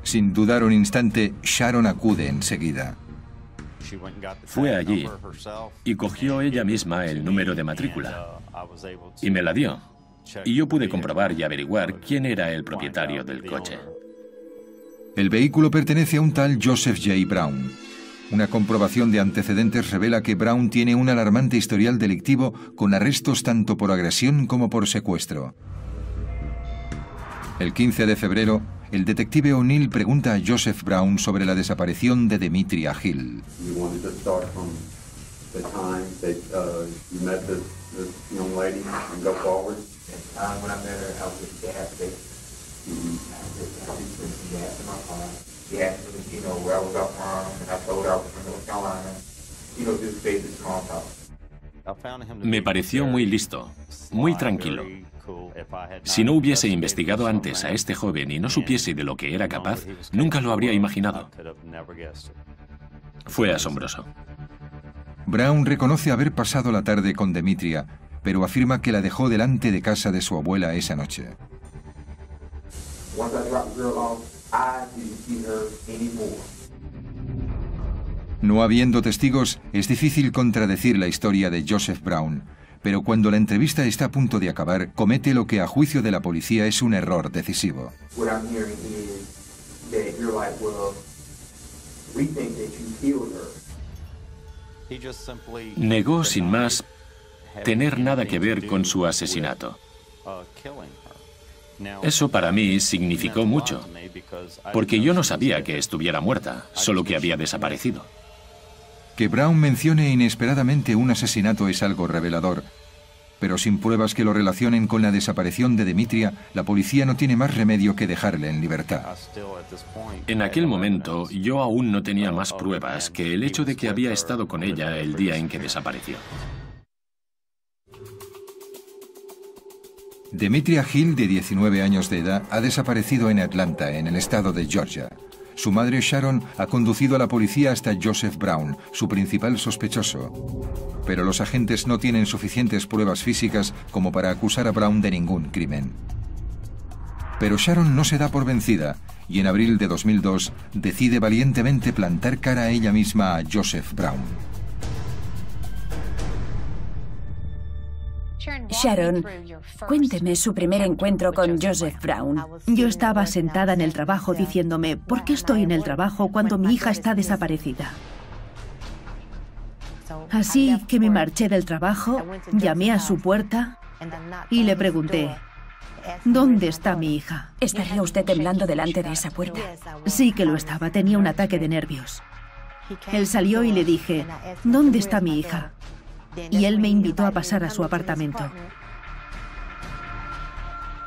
Sin dudar un instante, Sharon acude enseguida. Fue allí y cogió ella misma el número de matrícula y me la dio. Y yo pude comprobar y averiguar quién era el propietario del coche. El vehículo pertenece a un tal Joseph J. Brown. Una comprobación de antecedentes revela que Brown tiene un alarmante historial delictivo con arrestos tanto por agresión como por secuestro. El 15 de febrero, el detective O'Neill pregunta a Joseph Brown sobre la desaparición de Demetria Hill. Me pareció muy listo, muy tranquilo. Si no hubiese investigado antes a este joven y no supiese de lo que era capaz, nunca lo habría imaginado. Fue asombroso. Brown reconoce haber pasado la tarde con Demetria, pero afirma que la dejó delante de casa de su abuela esa noche. No habiendo testigos, es difícil contradecir la historia de Joseph Brown, pero cuando la entrevista está a punto de acabar, comete lo que a juicio de la policía es un error decisivo. Negó sin más tener nada que ver con su asesinato. Eso para mí significó mucho, porque yo no sabía que estuviera muerta, solo que había desaparecido. Que Brown mencione inesperadamente un asesinato es algo revelador, pero sin pruebas que lo relacionen con la desaparición de Demetria, la policía no tiene más remedio que dejarle en libertad. En aquel momento, yo aún no tenía más pruebas que el hecho de que había estado con ella el día en que desapareció. Demetria Hill, de 19 años de edad, ha desaparecido en Atlanta, en el estado de Georgia. Su madre Sharon ha conducido a la policía hasta Joseph Brown, su principal sospechoso. Pero los agentes no tienen suficientes pruebas físicas como para acusar a Brown de ningún crimen. Pero Sharon no se da por vencida y en abril de 2002 decide valientemente plantar cara a ella misma a Joseph Brown. Sharon, cuénteme su primer encuentro con Joseph Brown. Yo estaba sentada en el trabajo diciéndome, ¿por qué estoy en el trabajo cuando mi hija está desaparecida? Así que me marché del trabajo, llamé a su puerta y le pregunté, ¿dónde está mi hija? ¿Estaría usted temblando delante de esa puerta? Sí que lo estaba, tenía un ataque de nervios. Él salió y le dije, ¿dónde está mi hija? Y él me invitó a pasar a su apartamento.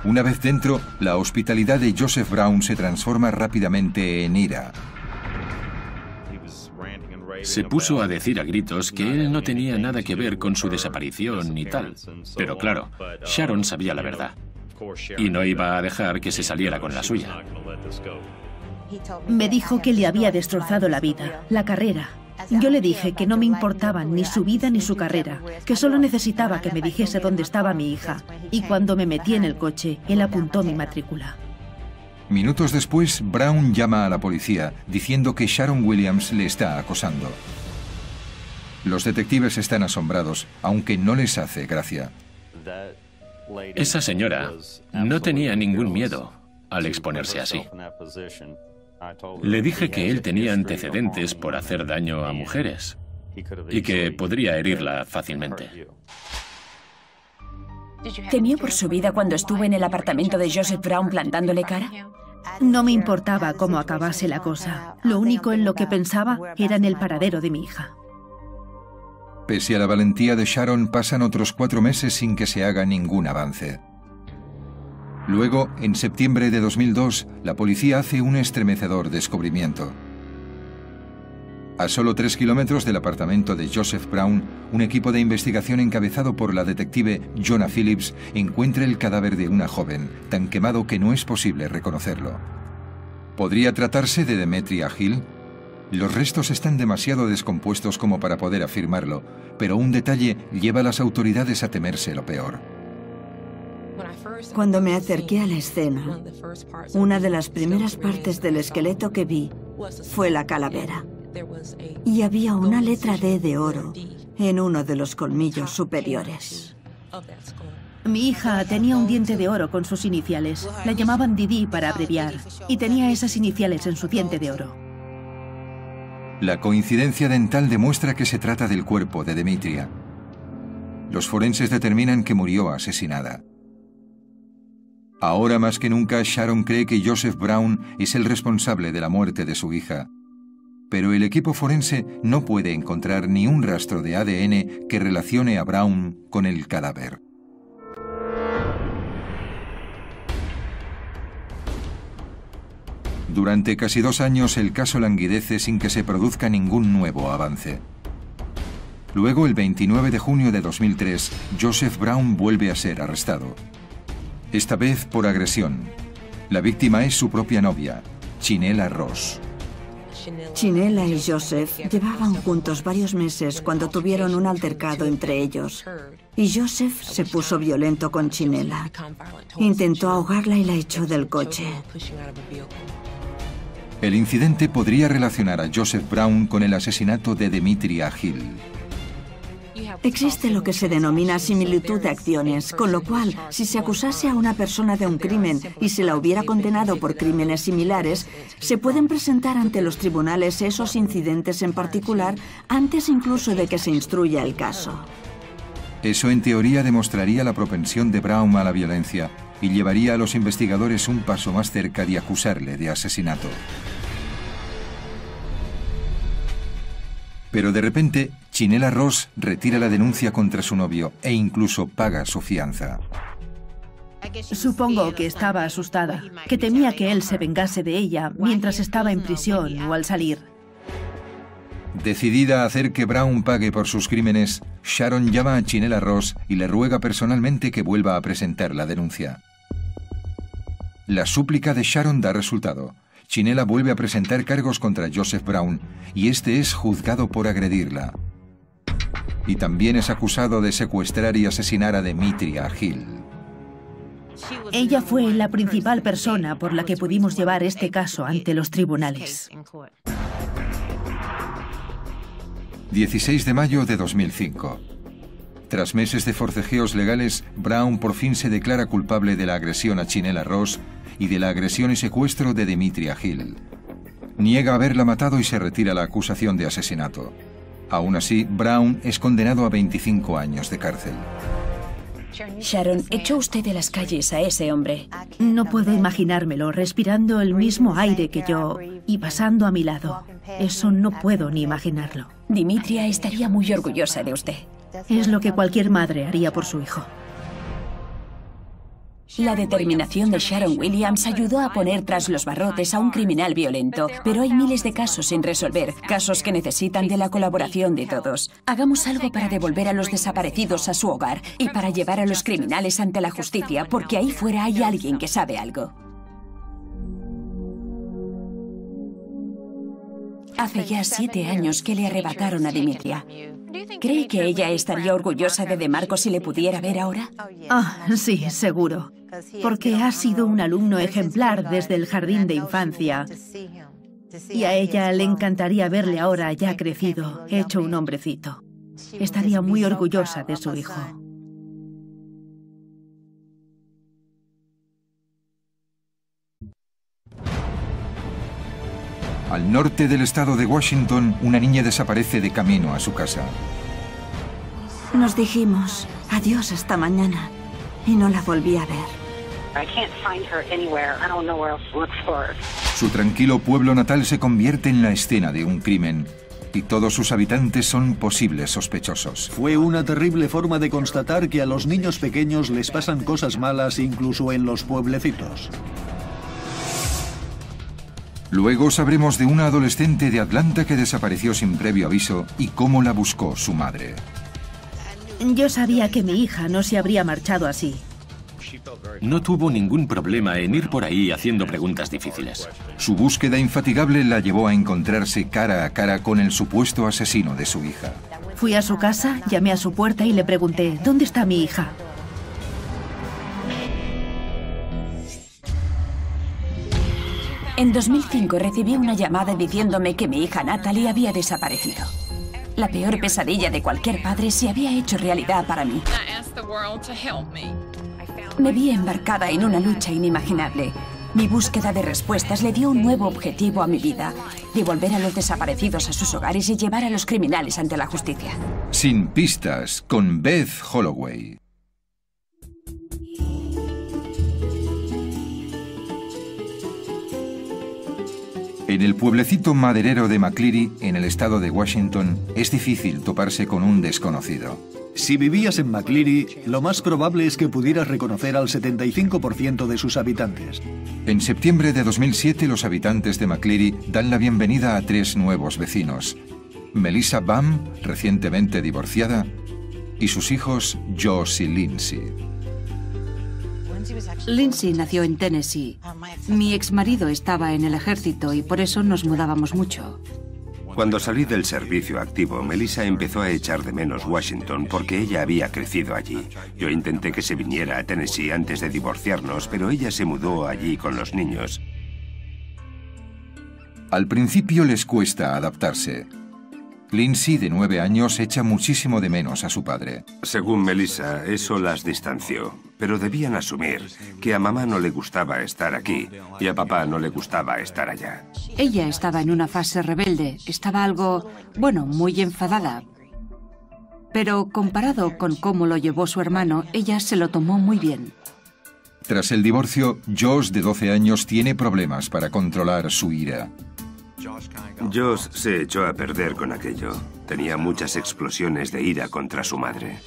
Una vez dentro, la hospitalidad de Joseph Brown se transforma rápidamente en ira. Se puso a decir a gritos que él no tenía nada que ver con su desaparición ni tal. Pero claro, Sharon sabía la verdad. Y no iba a dejar que se saliera con la suya. Me dijo que le había destrozado la vida, la carrera. Yo le dije que no me importaban ni su vida ni su carrera, que solo necesitaba que me dijese dónde estaba mi hija. Y cuando me metí en el coche, él apuntó mi matrícula. Minutos después, Brown llama a la policía diciendo que Sharon Williams le está acosando. Los detectives están asombrados, aunque no les hace gracia. Esa señora no tenía ningún miedo al exponerse así. Le dije que él tenía antecedentes por hacer daño a mujeres y que podría herirla fácilmente. ¿Temió por su vida cuando estuvo en el apartamento de Joseph Brown plantándole cara? No me importaba cómo acabase la cosa. Lo único en lo que pensaba era en el paradero de mi hija. Pese a la valentía de Sharon, pasan otros 4 meses sin que se haga ningún avance. Luego, en septiembre de 2002, la policía hace un estremecedor descubrimiento. A solo 3 kilómetros del apartamento de Joseph Brown, un equipo de investigación encabezado por la detective Jonah Phillips encuentra el cadáver de una joven, tan quemado que no es posible reconocerlo. ¿Podría tratarse de Demetria Hill? Los restos están demasiado descompuestos como para poder afirmarlo, pero un detalle lleva a las autoridades a temerse lo peor. Cuando me acerqué a la escena, una de las primeras partes del esqueleto que vi fue la calavera. Y había una letra D de oro en uno de los colmillos superiores. Mi hija tenía un diente de oro con sus iniciales. La llamaban Didi para abreviar, y tenía esas iniciales en su diente de oro. La coincidencia dental demuestra que se trata del cuerpo de Demetria. Los forenses determinan que murió asesinada. Ahora más que nunca, Sharon cree que Joseph Brown es el responsable de la muerte de su hija. Pero el equipo forense no puede encontrar ni un rastro de ADN que relacione a Brown con el cadáver. Durante casi 2 años el caso languidece sin que se produzca ningún nuevo avance. Luego, el 29 de junio de 2003, Joseph Brown vuelve a ser arrestado. Esta vez por agresión. La víctima es su propia novia, Chinela Ross. Chinela y Joseph llevaban juntos varios meses cuando tuvieron un altercado entre ellos. Y Joseph se puso violento con Chinela. Intentó ahogarla y la echó del coche. El incidente podría relacionar a Joseph Brown con el asesinato de Demetria Hill. Existe lo que se denomina similitud de acciones, con lo cual, si se acusase a una persona de un crimen y se la hubiera condenado por crímenes similares, se pueden presentar ante los tribunales esos incidentes en particular antes incluso de que se instruya el caso. Eso en teoría demostraría la propensión de Brown a la violencia y llevaría a los investigadores un paso más cerca de acusarle de asesinato. Pero de repente, Chinela Ross retira la denuncia contra su novio e incluso paga su fianza. Supongo que estaba asustada, que temía que él se vengase de ella mientras estaba en prisión o al salir. Decidida a hacer que Brown pague por sus crímenes, Sharon llama a Chinela Ross y le ruega personalmente que vuelva a presentar la denuncia. La súplica de Sharon da resultado. Chinela vuelve a presentar cargos contra Joseph Brown y este es juzgado por agredirla. Y también es acusado de secuestrar y asesinar a Demetria Hill. Ella fue la principal persona por la que pudimos llevar este caso ante los tribunales. 16 de mayo de 2005. Tras meses de forcejeos legales, Brown por fin se declara culpable de la agresión a Chinela Ross y de la agresión y secuestro de Demetria Hill. Niega haberla matado y se retira la acusación de asesinato. Aún así, Brown es condenado a 25 años de cárcel. Sharon, ¿echó usted de las calles a ese hombre? No puedo imaginármelo, respirando el mismo aire que yo y pasando a mi lado. Eso no puedo ni imaginarlo. Demetria estaría muy orgullosa de usted. Es lo que cualquier madre haría por su hijo. La determinación de Sharon Williams ayudó a poner tras los barrotes a un criminal violento, pero hay miles de casos sin resolver, casos que necesitan de la colaboración de todos. Hagamos algo para devolver a los desaparecidos a su hogar y para llevar a los criminales ante la justicia, porque ahí fuera hay alguien que sabe algo. Hace ya 7 años que le arrebataron a Demetria. ¿Cree que ella estaría orgullosa de DeMarco si le pudiera ver ahora? Ah, sí, seguro. Porque ha sido un alumno ejemplar desde el jardín de infancia. Y a ella le encantaría verle ahora ya crecido, hecho un hombrecito. Estaría muy orgullosa de su hijo. Al norte del estado de Washington, una niña desaparece de camino a su casa. Nos dijimos adiós hasta mañana y no la volví a ver. I can't find her anywhere. I don't know where else to look for her. Su tranquilo pueblo natal se convierte en la escena de un crimen y todos sus habitantes son posibles sospechosos. Fue una terrible forma de constatar que a los niños pequeños les pasan cosas malas incluso en los pueblecitos. Luego sabremos de una adolescente de Atlanta que desapareció sin previo aviso y cómo la buscó su madre. Yo sabía que mi hija no se habría marchado así. No tuvo ningún problema en ir por ahí haciendo preguntas difíciles. Su búsqueda infatigable la llevó a encontrarse cara a cara con el supuesto asesino de su hija. Fui a su casa, llamé a su puerta y le pregunté, ¿dónde está mi hija? En 2005 recibí una llamada diciéndome que mi hija Natalie había desaparecido. La peor pesadilla de cualquier padre se había hecho realidad para mí. Me vi embarcada en una lucha inimaginable. Mi búsqueda de respuestas le dio un nuevo objetivo a mi vida: devolver a los desaparecidos a sus hogares y llevar a los criminales ante la justicia. Sin pistas, con Beth Holloway. En el pueblecito maderero de McCleary, en el estado de Washington, es difícil toparse con un desconocido. Si vivías en McCleary, lo más probable es que pudieras reconocer al 75% de sus habitantes. En septiembre de 2007, los habitantes de McCleary dan la bienvenida a 3 nuevos vecinos: Melissa Baum, recientemente divorciada, y sus hijos Josh y Lindsay. Lindsay nació en Tennessee. Mi exmarido estaba en el ejército y por eso nos mudábamos mucho. Cuando salí del servicio activo, Melissa empezó a echar de menos Washington porque ella había crecido allí. Yo intenté que se viniera a Tennessee antes de divorciarnos, pero ella se mudó allí con los niños. Al principio les cuesta adaptarse. Lindsay, de 9 años, echa muchísimo de menos a su padre. Según Melissa, eso las distanció. Pero debían asumir que a mamá no le gustaba estar aquí y a papá no le gustaba estar allá. Ella estaba en una fase rebelde. Estaba algo, muy enfadada. Pero comparado con cómo lo llevó su hermano, ella se lo tomó muy bien. Tras el divorcio, Josh, de 12 años, tiene problemas para controlar su ira. Josh se echó a perder con aquello. Tenía muchas explosiones de ira contra su madre.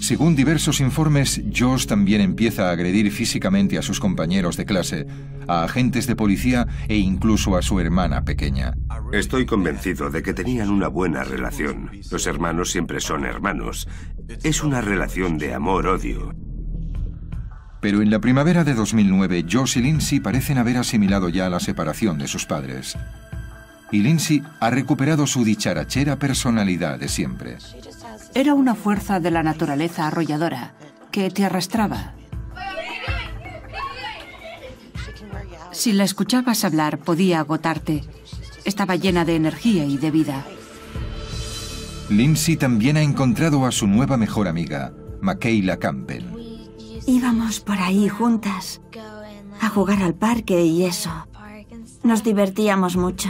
Según diversos informes, Josh también empieza a agredir físicamente a sus compañeros de clase, a agentes de policía e incluso a su hermana pequeña. Estoy convencido de que tenían una buena relación. Los hermanos siempre son hermanos. Es una relación de amor-odio. Pero en la primavera de 2009, Josh y Lindsay parecen haber asimilado ya la separación de sus padres. Y Lindsay ha recuperado su dicharachera personalidad de siempre. Era una fuerza de la naturaleza arrolladora que te arrastraba. Si la escuchabas hablar, podía agotarte. Estaba llena de energía y de vida. Lindsay también ha encontrado a su nueva mejor amiga, Makayla Campbell. Íbamos por ahí juntas, a jugar al parque y eso. Nos divertíamos mucho.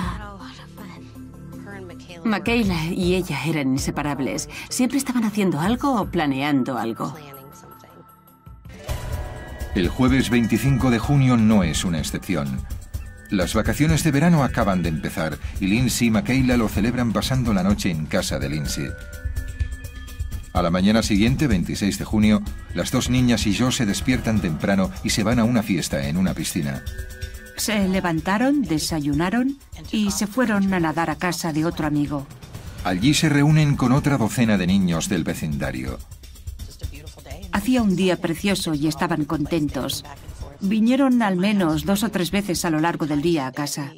Makayla y ella eran inseparables. Siempre estaban haciendo algo o planeando algo. El jueves 25 de junio no es una excepción. Las vacaciones de verano acaban de empezar y Lindsay y Makayla lo celebran pasando la noche en casa de Lindsay. A la mañana siguiente, 26 de junio, las 2 niñas y Josh se despiertan temprano y se van a una fiesta en una piscina. Se levantaron, desayunaron y se fueron a nadar a casa de otro amigo. Allí se reúnen con otra docena de niños del vecindario. Hacía un día precioso y estaban contentos. Vinieron al menos 2 o 3 veces a lo largo del día a casa.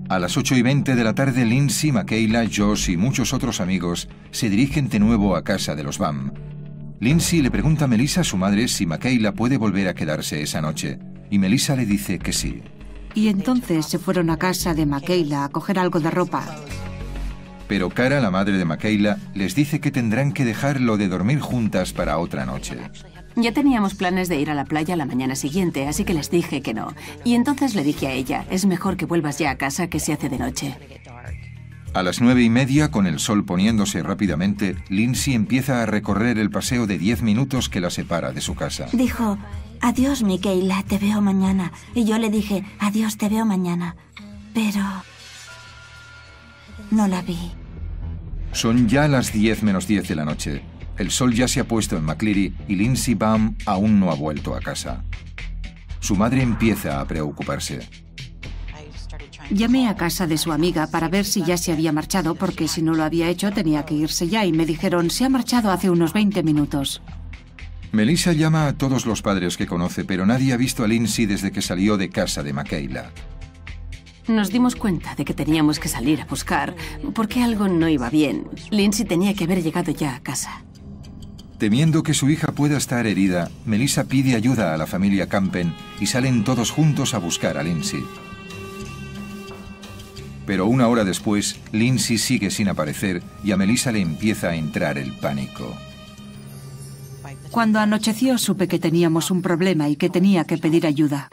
A las 8:20 de la tarde, Lindsay, Makayla, Josh y muchos otros amigos se dirigen de nuevo a casa de los Baum. Lindsay le pregunta a Melissa, su madre, si Makayla puede volver a quedarse esa noche, y Melissa le dice que sí. Y entonces se fueron a casa de Makayla a coger algo de ropa. Pero Cara, la madre de Makayla, les dice que tendrán que dejarlo de dormir juntas para otra noche. Ya teníamos planes de ir a la playa la mañana siguiente, así que les dije que no. Y entonces le dije a ella, es mejor que vuelvas ya a casa, que se hace de noche. A las 9:30, con el sol poniéndose rápidamente, Lindsay empieza a recorrer el paseo de 10 minutos que la separa de su casa. Dijo, adiós, Michaela, te veo mañana. Y yo le dije, adiós, te veo mañana. Pero no la vi. Son ya las 10 menos 10 de la noche. El sol ya se ha puesto en McCleary y Lindsay Baum aún no ha vuelto a casa. Su madre empieza a preocuparse. Llamé a casa de su amiga para ver si ya se había marchado, porque si no lo había hecho tenía que irse ya, y me dijeron, se ha marchado hace unos 20 minutos. Melissa llama a todos los padres que conoce, pero nadie ha visto a Lindsay desde que salió de casa de Michaela. Nos dimos cuenta de que teníamos que salir a buscar, porque algo no iba bien. Lindsay tenía que haber llegado ya a casa. Temiendo que su hija pueda estar herida, Melissa pide ayuda a la familia Campen y salen todos juntos a buscar a Lindsay. Pero una hora después, Lindsay sigue sin aparecer y a Melissa le empieza a entrar el pánico. Cuando anocheció supe que teníamos un problema y que tenía que pedir ayuda.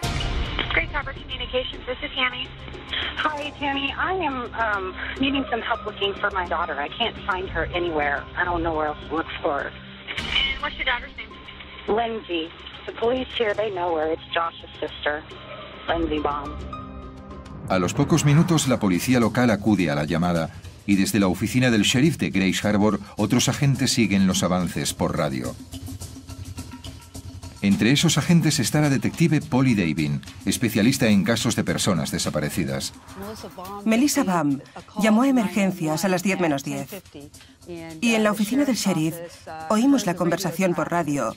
Great Harbor Communications, this is Tammy. Hi, Tammy. I am needing some help looking for my daughter. I can't find her anywhere. I don't know where else to look for her. And what's your daughter's name? Lindsay. The police here, they know her. It's Josh's sister, Lindsay Baum. A los pocos minutos, la policía local acude a la llamada y desde la oficina del sheriff de Grace Harbor, otros agentes siguen los avances por radio. Entre esos agentes está la detective Polly Davin, especialista en casos de personas desaparecidas. Melissa Baum llamó a emergencias a las 10 menos 10. Y en la oficina del sheriff oímos la conversación por radio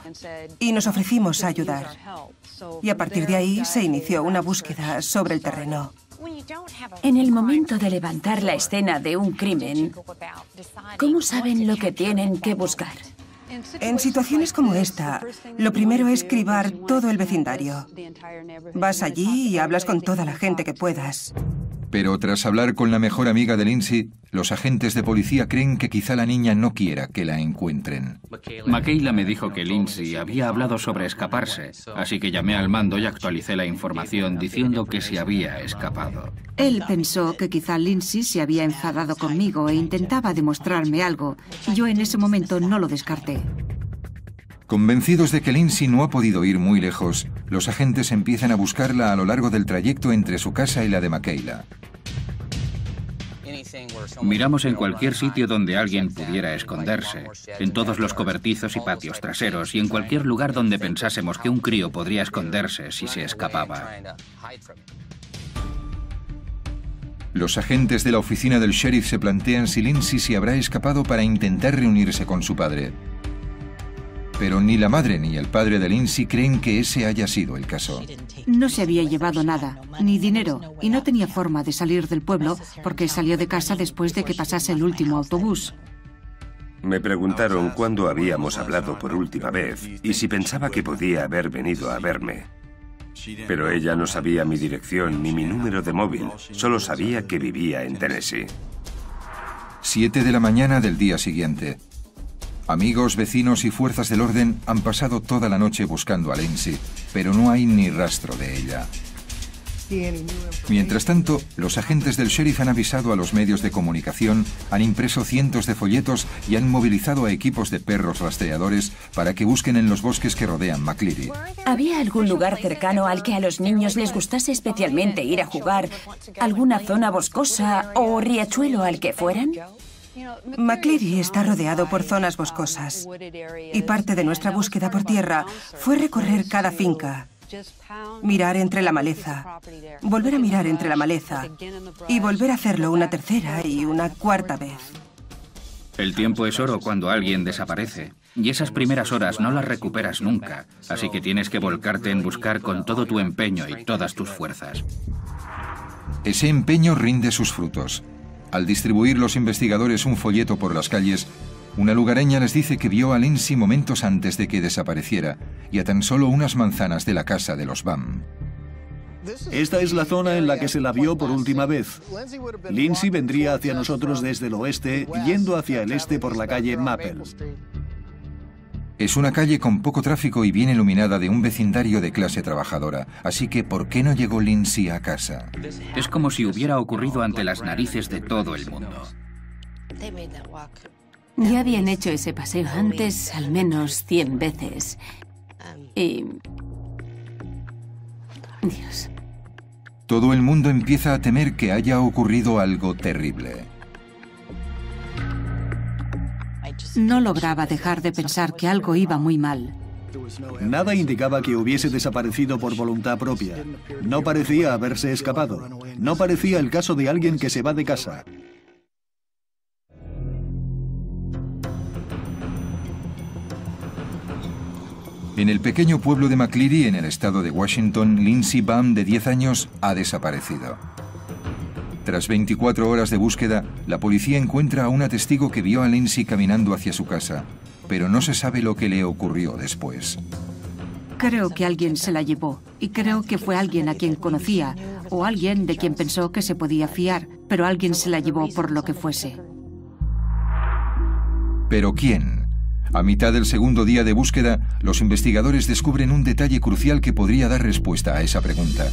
y nos ofrecimos a ayudar. Y a partir de ahí se inició una búsqueda sobre el terreno. En el momento de levantar la escena de un crimen, ¿cómo saben lo que tienen que buscar? En situaciones como esta, lo primero es cribar todo el vecindario. Vas allí y hablas con toda la gente que puedas. Pero tras hablar con la mejor amiga de Lindsay, los agentes de policía creen que quizá la niña no quiera que la encuentren. Michaela me dijo que Lindsay había hablado sobre escaparse, así que llamé al mando y actualicé la información diciendo que se había escapado. Él pensó que quizá Lindsay se había enfadado conmigo e intentaba demostrarme algo. Yo en ese momento no lo descarté. Convencidos de que Lindsay no ha podido ir muy lejos, los agentes empiezan a buscarla a lo largo del trayecto entre su casa y la de Michaela. Miramos en cualquier sitio donde alguien pudiera esconderse, en todos los cobertizos y patios traseros y en cualquier lugar donde pensásemos que un crío podría esconderse si se escapaba. Los agentes de la oficina del sheriff se plantean si Lindsay se habrá escapado para intentar reunirse con su padre. Pero ni la madre ni el padre de Lindsay creen que ese haya sido el caso. No se había llevado nada, ni dinero, y no tenía forma de salir del pueblo porque salió de casa después de que pasase el último autobús. Me preguntaron cuándo habíamos hablado por última vez y si pensaba que podía haber venido a verme. Pero ella no sabía mi dirección ni mi número de móvil, solo sabía que vivía en Tennessee. 7 de la mañana del día siguiente. Amigos, vecinos y fuerzas del orden han pasado toda la noche buscando a Lindsay, pero no hay ni rastro de ella. Mientras tanto, los agentes del sheriff han avisado a los medios de comunicación, han impreso cientos de folletos y han movilizado a equipos de perros rastreadores para que busquen en los bosques que rodean McCleary. ¿Había algún lugar cercano al que a los niños les gustase especialmente ir a jugar? ¿Alguna zona boscosa o riachuelo al que fueran? McCleary está rodeado por zonas boscosas y parte de nuestra búsqueda por tierra fue recorrer cada finca, mirar entre la maleza, volver a mirar entre la maleza y volver a hacerlo una tercera y una cuarta vez. El tiempo es oro cuando alguien desaparece y esas primeras horas no las recuperas nunca, así que tienes que volcarte en buscar con todo tu empeño y todas tus fuerzas. Ese empeño rinde sus frutos. Al distribuir los investigadores un folleto por las calles, una lugareña les dice que vio a Lindsay momentos antes de que desapareciera y a tan solo unas manzanas de la casa de los Baum. Esta es la zona en la que se la vio por última vez. Lindsay vendría hacia nosotros desde el oeste, yendo hacia el este por la calle Maple. Es una calle con poco tráfico y bien iluminada de un vecindario de clase trabajadora, así que ¿por qué no llegó Lindsay a casa? Es como si hubiera ocurrido ante las narices de todo el mundo. Ya habían hecho ese paseo antes al menos 100 veces. Y... Dios. Todo el mundo empieza a temer que haya ocurrido algo terrible. No lograba dejar de pensar que algo iba muy mal. Nada indicaba que hubiese desaparecido por voluntad propia. No parecía haberse escapado. No parecía el caso de alguien que se va de casa. En el pequeño pueblo de McCleary, en el estado de Washington, Lindsay Baum, de 10 años, ha desaparecido. Tras 24 horas de búsqueda, la policía encuentra a una testigo que vio a Lindsay caminando hacia su casa, pero no se sabe lo que le ocurrió después. Creo que alguien se la llevó, y creo que fue alguien a quien conocía, o alguien de quien pensó que se podía fiar, pero alguien se la llevó por lo que fuese. ¿Pero quién? A mitad del segundo día de búsqueda, los investigadores descubren un detalle crucial que podría dar respuesta a esa pregunta.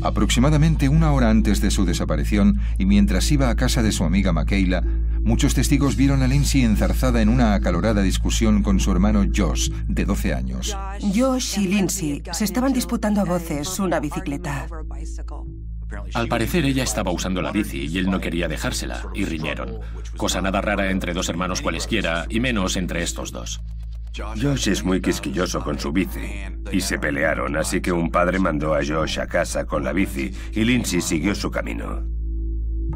Aproximadamente una hora antes de su desaparición, y mientras iba a casa de su amiga Makayla, muchos testigos vieron a Lindsay enzarzada en una acalorada discusión con su hermano Josh, de 12 años. Josh y Lindsay se estaban disputando a voces una bicicleta. Al parecer ella estaba usando la bici y él no quería dejársela, y riñeron. Cosa nada rara entre dos hermanos cualesquiera, y menos entre estos dos. Josh es muy quisquilloso con su bici, y se pelearon, así que un padre mandó a Josh a casa con la bici, y Lindsay siguió su camino.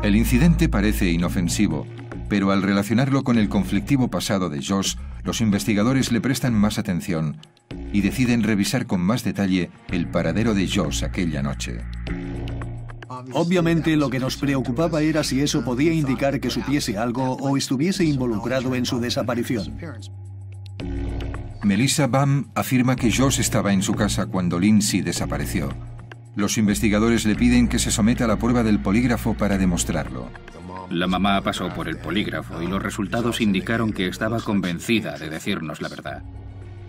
El incidente parece inofensivo, pero al relacionarlo con el conflictivo pasado de Josh, los investigadores le prestan más atención y deciden revisar con más detalle el paradero de Josh aquella noche. Obviamente lo que nos preocupaba era si eso podía indicar que supiese algo o estuviese involucrado en su desaparición. Melissa Baum afirma que Josh estaba en su casa cuando Lindsay desapareció. Los investigadores le piden que se someta a la prueba del polígrafo para demostrarlo. La mamá pasó por el polígrafo y los resultados indicaron que estaba convencida de decirnos la verdad.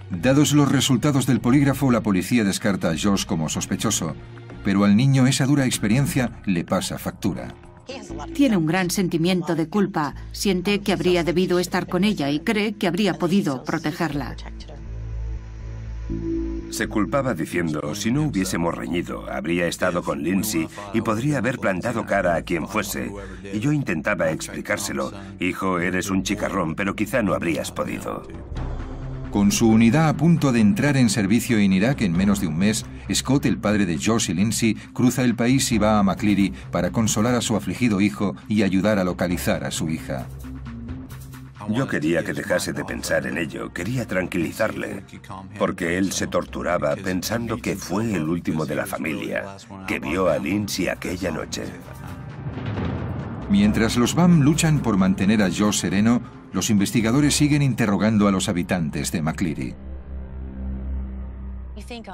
Dados los resultados del polígrafo, la policía descarta a Josh como sospechoso, pero al niño esa dura experiencia le pasa factura. Tiene un gran sentimiento de culpa, siente que habría debido estar con ella y cree que habría podido protegerla. Se culpaba diciendo, si no hubiésemos reñido, habría estado con Lindsay y podría haber plantado cara a quien fuese. Y yo intentaba explicárselo. Hijo, eres un chicarrón, pero quizá no habrías podido. Con su unidad a punto de entrar en servicio en Irak en menos de un mes, Scott, el padre de Josh y Lindsay, cruza el país y va a McCleary para consolar a su afligido hijo y ayudar a localizar a su hija. Yo quería que dejase de pensar en ello, quería tranquilizarle, porque él se torturaba pensando que fue el último de la familia, que vio a Lindsay aquella noche. Mientras los Baum luchan por mantener a Josh sereno, los investigadores siguen interrogando a los habitantes de McCleary.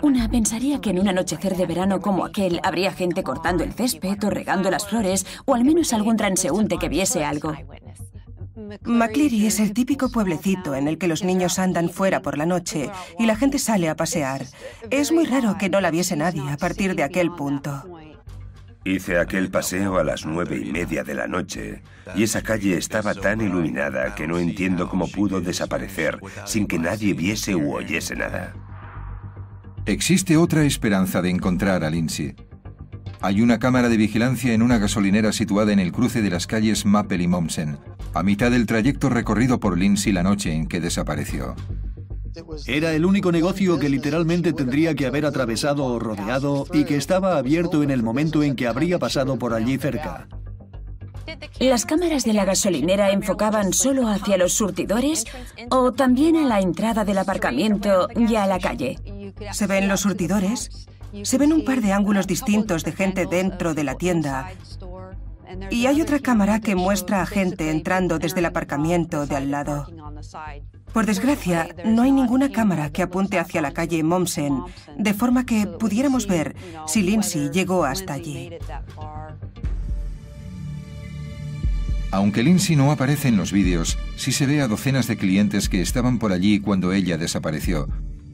Una pensaría que en un anochecer de verano como aquel habría gente cortando el césped o regando las flores, o al menos algún transeúnte que viese algo. McCleary es el típico pueblecito en el que los niños andan fuera por la noche y la gente sale a pasear. Es muy raro que no la viese nadie a partir de aquel punto. Hice aquel paseo a las 9:30 de la noche y esa calle estaba tan iluminada que no entiendo cómo pudo desaparecer sin que nadie viese u oyese nada. Existe otra esperanza de encontrar a Lindsay. Hay una cámara de vigilancia en una gasolinera situada en el cruce de las calles Maple y Mommsen, a mitad del trayecto recorrido por Lindsay la noche en que desapareció. Era el único negocio que literalmente tendría que haber atravesado o rodeado y que estaba abierto en el momento en que habría pasado por allí cerca. ¿Las cámaras de la gasolinera enfocaban solo hacia los surtidores o también a la entrada del aparcamiento y a la calle? Se ven los surtidores, se ven un par de ángulos distintos de gente dentro de la tienda y hay otra cámara que muestra a gente entrando desde el aparcamiento de al lado. Por desgracia, no hay ninguna cámara que apunte hacia la calle Mommsen, de forma que pudiéramos ver si Lindsay llegó hasta allí. Aunque Lindsay no aparece en los vídeos, sí se ve a docenas de clientes que estaban por allí cuando ella desapareció,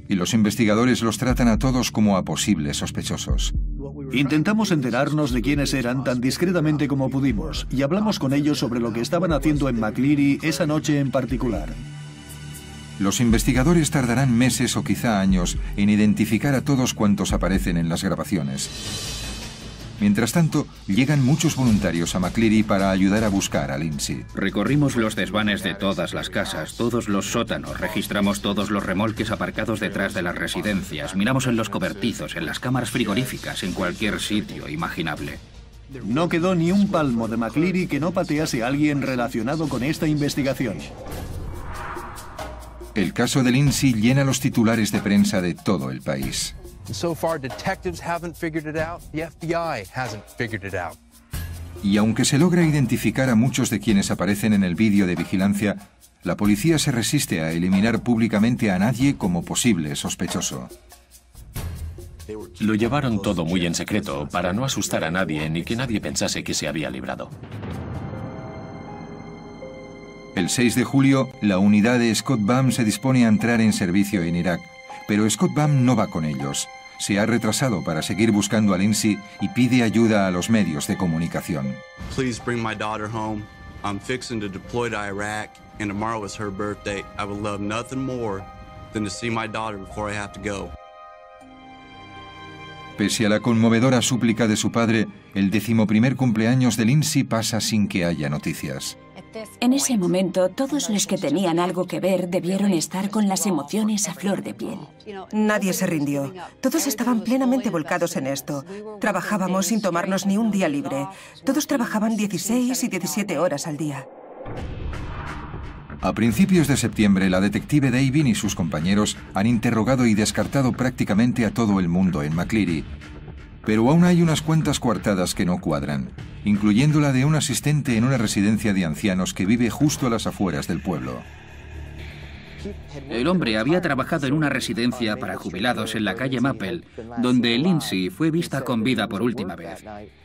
y los investigadores los tratan a todos como a posibles sospechosos. Intentamos enterarnos de quiénes eran tan discretamente como pudimos, y hablamos con ellos sobre lo que estaban haciendo en McCleary esa noche en particular. Los investigadores tardarán meses o quizá años en identificar a todos cuantos aparecen en las grabaciones. Mientras tanto, llegan muchos voluntarios a McCleary para ayudar a buscar a Lindsay. Recorrimos los desvanes de todas las casas, todos los sótanos, registramos todos los remolques aparcados detrás de las residencias, miramos en los cobertizos, en las cámaras frigoríficas, en cualquier sitio imaginable. No quedó ni un palmo de McCleary que no patease a alguien relacionado con esta investigación. El caso de Lindsay llena los titulares de prensa de todo el país. Y aunque se logra identificar a muchos de quienes aparecen en el vídeo de vigilancia, la policía se resiste a eliminar públicamente a nadie como posible sospechoso. Lo llevaron todo muy en secreto para no asustar a nadie ni que nadie pensase que se había librado. El 6 de julio, la unidad de Scott Baum se dispone a entrar en servicio en Irak, pero Scott Baum no va con ellos. Se ha retrasado para seguir buscando a Lindsay y pide ayuda a los medios de comunicación. Please bring my daughter home. I'm fixing to deploy to Iraq, and tomorrow is her birthday. I would love nothing more than to see my daughter before I have to go. Pese a la conmovedora súplica de su padre, el 11º cumpleaños de Lindsay pasa sin que haya noticias. En ese momento, todos los que tenían algo que ver debieron estar con las emociones a flor de piel. Nadie se rindió. Todos estaban plenamente volcados en esto. Trabajábamos sin tomarnos ni un día libre. Todos trabajaban 16 y 17 horas al día. A principios de septiembre, la detective Davin y sus compañeros han interrogado y descartado prácticamente a todo el mundo en McCleary. Pero aún hay unas cuantas coartadas que no cuadran, incluyendo la de un asistente en una residencia de ancianos que vive justo a las afueras del pueblo. El hombre había trabajado en una residencia para jubilados en la calle Maple, donde Lindsay fue vista con vida por última vez.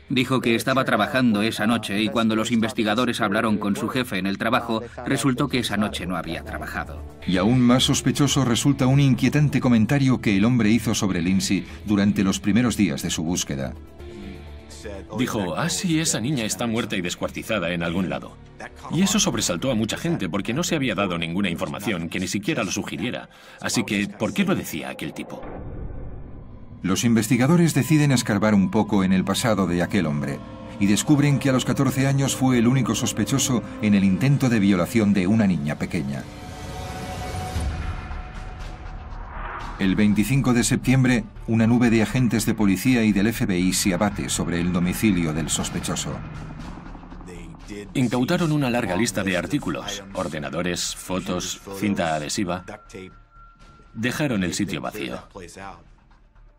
Dijo que estaba trabajando esa noche y cuando los investigadores hablaron con su jefe en el trabajo, resultó que esa noche no había trabajado. Y aún más sospechoso resulta un inquietante comentario que el hombre hizo sobre Lindsay durante los primeros días de su búsqueda. Dijo, sí, esa niña está muerta y descuartizada en algún lado. Y eso sobresaltó a mucha gente porque no se había dado ninguna información que ni siquiera lo sugiriera. Así que, ¿por qué lo decía aquel tipo? Los investigadores deciden escarbar un poco en el pasado de aquel hombre y descubren que a los 14 años fue el único sospechoso en el intento de violación de una niña pequeña. El 25 de septiembre, una nube de agentes de policía y del FBI se abate sobre el domicilio del sospechoso. Incautaron una larga lista de artículos, ordenadores, fotos, cinta adhesiva. Dejaron el sitio vacío.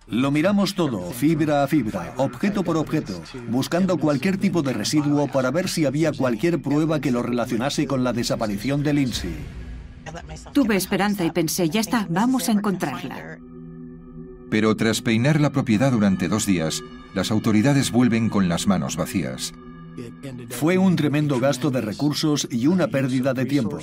Lo miramos todo, fibra a fibra, objeto por objeto, buscando cualquier tipo de residuo para ver si había cualquier prueba que lo relacionase con la desaparición de Lindsay. Tuve esperanza y pensé, ya está, vamos a encontrarla. Pero tras peinar la propiedad durante 2 días, las autoridades vuelven con las manos vacías. Fue un tremendo gasto de recursos y una pérdida de tiempo,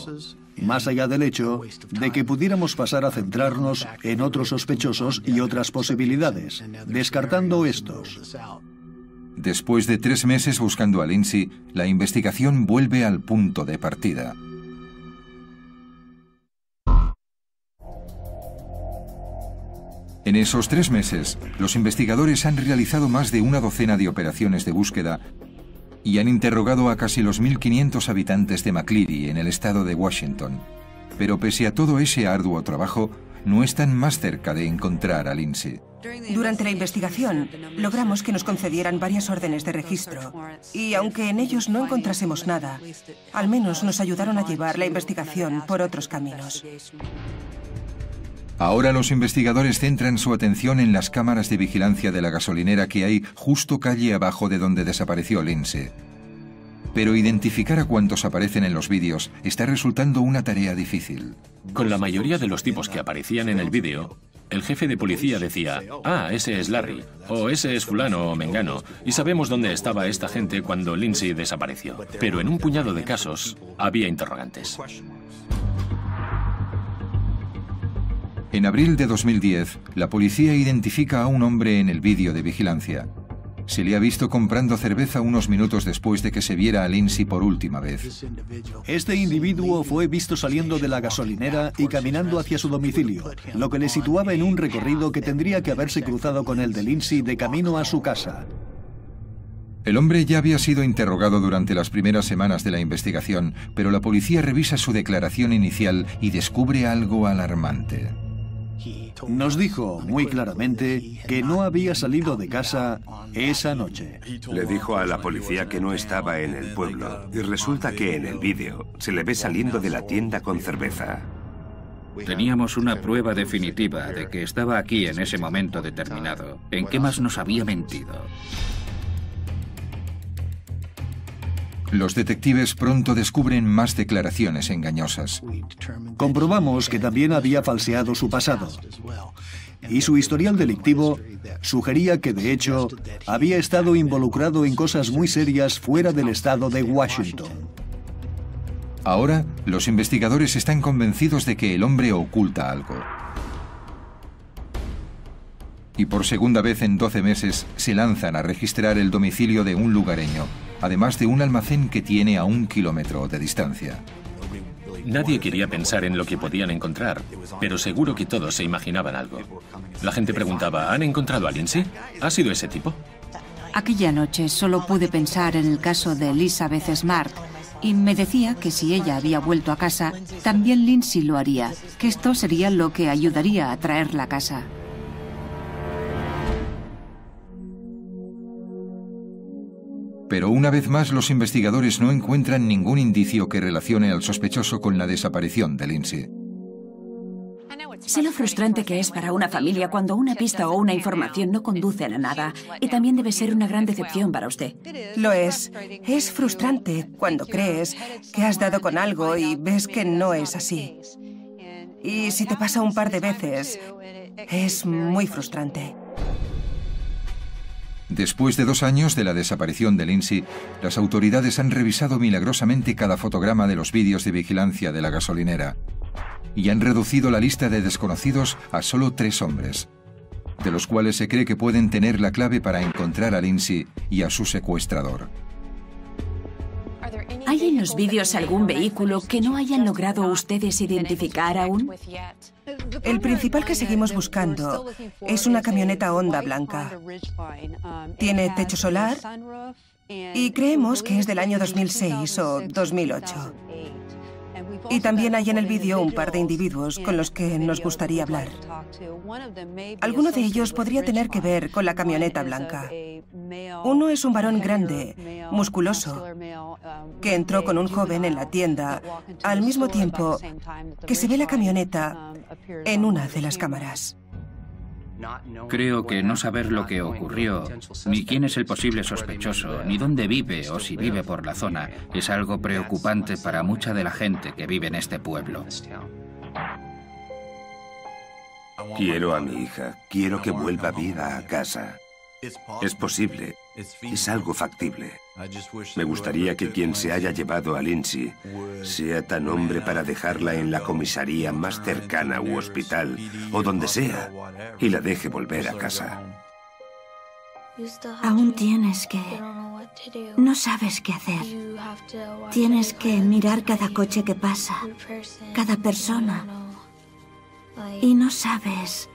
más allá del hecho de que pudiéramos pasar a centrarnos en otros sospechosos y otras posibilidades, descartando estos. Después de 3 meses buscando a Lindsay, la investigación vuelve al punto de partida. En esos 3 meses, los investigadores han realizado más de una docena de operaciones de búsqueda y han interrogado a casi los 1.500 habitantes de McCleary en el estado de Washington. Pero pese a todo ese arduo trabajo, no están más cerca de encontrar a Lindsay. Durante la investigación, logramos que nos concedieran varias órdenes de registro. Y aunque en ellos no encontrásemos nada, al menos nos ayudaron a llevar la investigación por otros caminos. Ahora los investigadores centran su atención en las cámaras de vigilancia de la gasolinera que hay justo calle abajo de donde desapareció Lindsay. Pero identificar a cuántos aparecen en los vídeos está resultando una tarea difícil. Con la mayoría de los tipos que aparecían en el vídeo, El jefe de policía decía, ah, ese es Larry, o ese es fulano o mengano, y sabemos dónde estaba esta gente cuando Lindsay desapareció. Pero en un puñado de casos había interrogantes. En abril de 2010, la policía identifica a un hombre en el vídeo de vigilancia. Se le ha visto comprando cerveza unos minutos después de que se viera a Lindsay por última vez. Este individuo fue visto saliendo de la gasolinera y caminando hacia su domicilio, lo que le situaba en un recorrido que tendría que haberse cruzado con el de Lindsay de camino a su casa. El hombre ya había sido interrogado durante las primeras semanas de la investigación, pero la policía revisa su declaración inicial y descubre algo alarmante. Nos dijo muy claramente que no había salido de casa esa noche. Le dijo a la policía que no estaba en el pueblo y resulta que en el vídeo se le ve saliendo de la tienda con cerveza. Teníamos una prueba definitiva de que estaba aquí en ese momento determinado. ¿En qué más nos había mentido? Los detectives pronto descubren más declaraciones engañosas. Comprobamos que también había falseado su pasado. Y su historial delictivo sugería que, de hecho, había estado involucrado en cosas muy serias fuera del estado de Washington. Ahora, los investigadores están convencidos de que el hombre oculta algo. Y por segunda vez en 12 meses se lanzan a registrar el domicilio de un lugareño, además de un almacén que tiene a 1 kilómetro de distancia. Nadie quería pensar en lo que podían encontrar, pero seguro que todos se imaginaban algo. La gente preguntaba, ¿han encontrado a Lindsay? ¿Ha sido ese tipo? Aquella noche solo pude pensar en el caso de Elizabeth Smart y me decía que si ella había vuelto a casa, también Lindsay lo haría, que esto sería lo que ayudaría a traerla a casa. Pero una vez más los investigadores no encuentran ningún indicio que relacione al sospechoso con la desaparición de Lindsay. Sé lo frustrante que es para una familia cuando una pista o una información no conducen a nada. Y también debe ser una gran decepción para usted. Lo es. Es frustrante cuando crees que has dado con algo y ves que no es así. Y si te pasa un par de veces, es muy frustrante. Después de 2 años de la desaparición de Lindsay, las autoridades han revisado milagrosamente cada fotograma de los vídeos de vigilancia de la gasolinera y han reducido la lista de desconocidos a solo 3 hombres, de los cuales se cree que pueden tener la clave para encontrar a Lindsay y a su secuestrador. ¿Hay en los vídeos algún vehículo que no hayan logrado ustedes identificar aún? El principal que seguimos buscando es una camioneta Honda blanca. Tiene techo solar y creemos que es del año 2006 o 2008. Y también hay en el vídeo un par de individuos con los que nos gustaría hablar. Alguno de ellos podría tener que ver con la camioneta blanca. Uno es un varón grande, musculoso, que entró con un joven en la tienda al mismo tiempo que se ve la camioneta en una de las cámaras. Creo que no saber lo que ocurrió, ni quién es el posible sospechoso, ni dónde vive o si vive por la zona, es algo preocupante para mucha de la gente que vive en este pueblo. Quiero a mi hija, quiero que vuelva viva a casa. Es posible, es algo factible. Me gustaría que quien se haya llevado a Lindsay sea tan hombre para dejarla en la comisaría más cercana u hospital o donde sea y la deje volver a casa. Aún tienes que... No sabes qué hacer. Tienes que mirar cada coche que pasa, cada persona. Y no sabes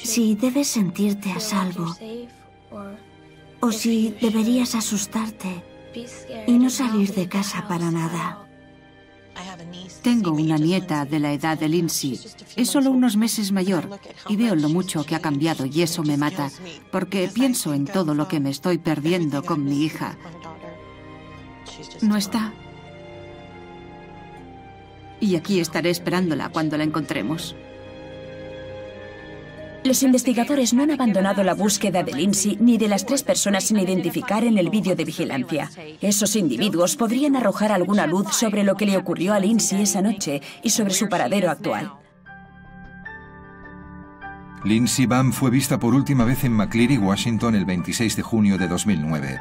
si debes sentirte a salvo o si deberías asustarte y no salir de casa para nada. Tengo una nieta de la edad de Lindsay. Es solo unos meses mayor y veo lo mucho que ha cambiado y eso me mata, porque pienso en todo lo que me estoy perdiendo con mi hija. No está. Y aquí estaré esperándola cuando la encontremos. Los investigadores no han abandonado la búsqueda de Lindsay ni de las 3 personas sin identificar en el vídeo de vigilancia. Esos individuos podrían arrojar alguna luz sobre lo que le ocurrió a Lindsay esa noche y sobre su paradero actual. Lindsey Bunn fue vista por última vez en McCleary, Washington, el 26 de junio de 2009.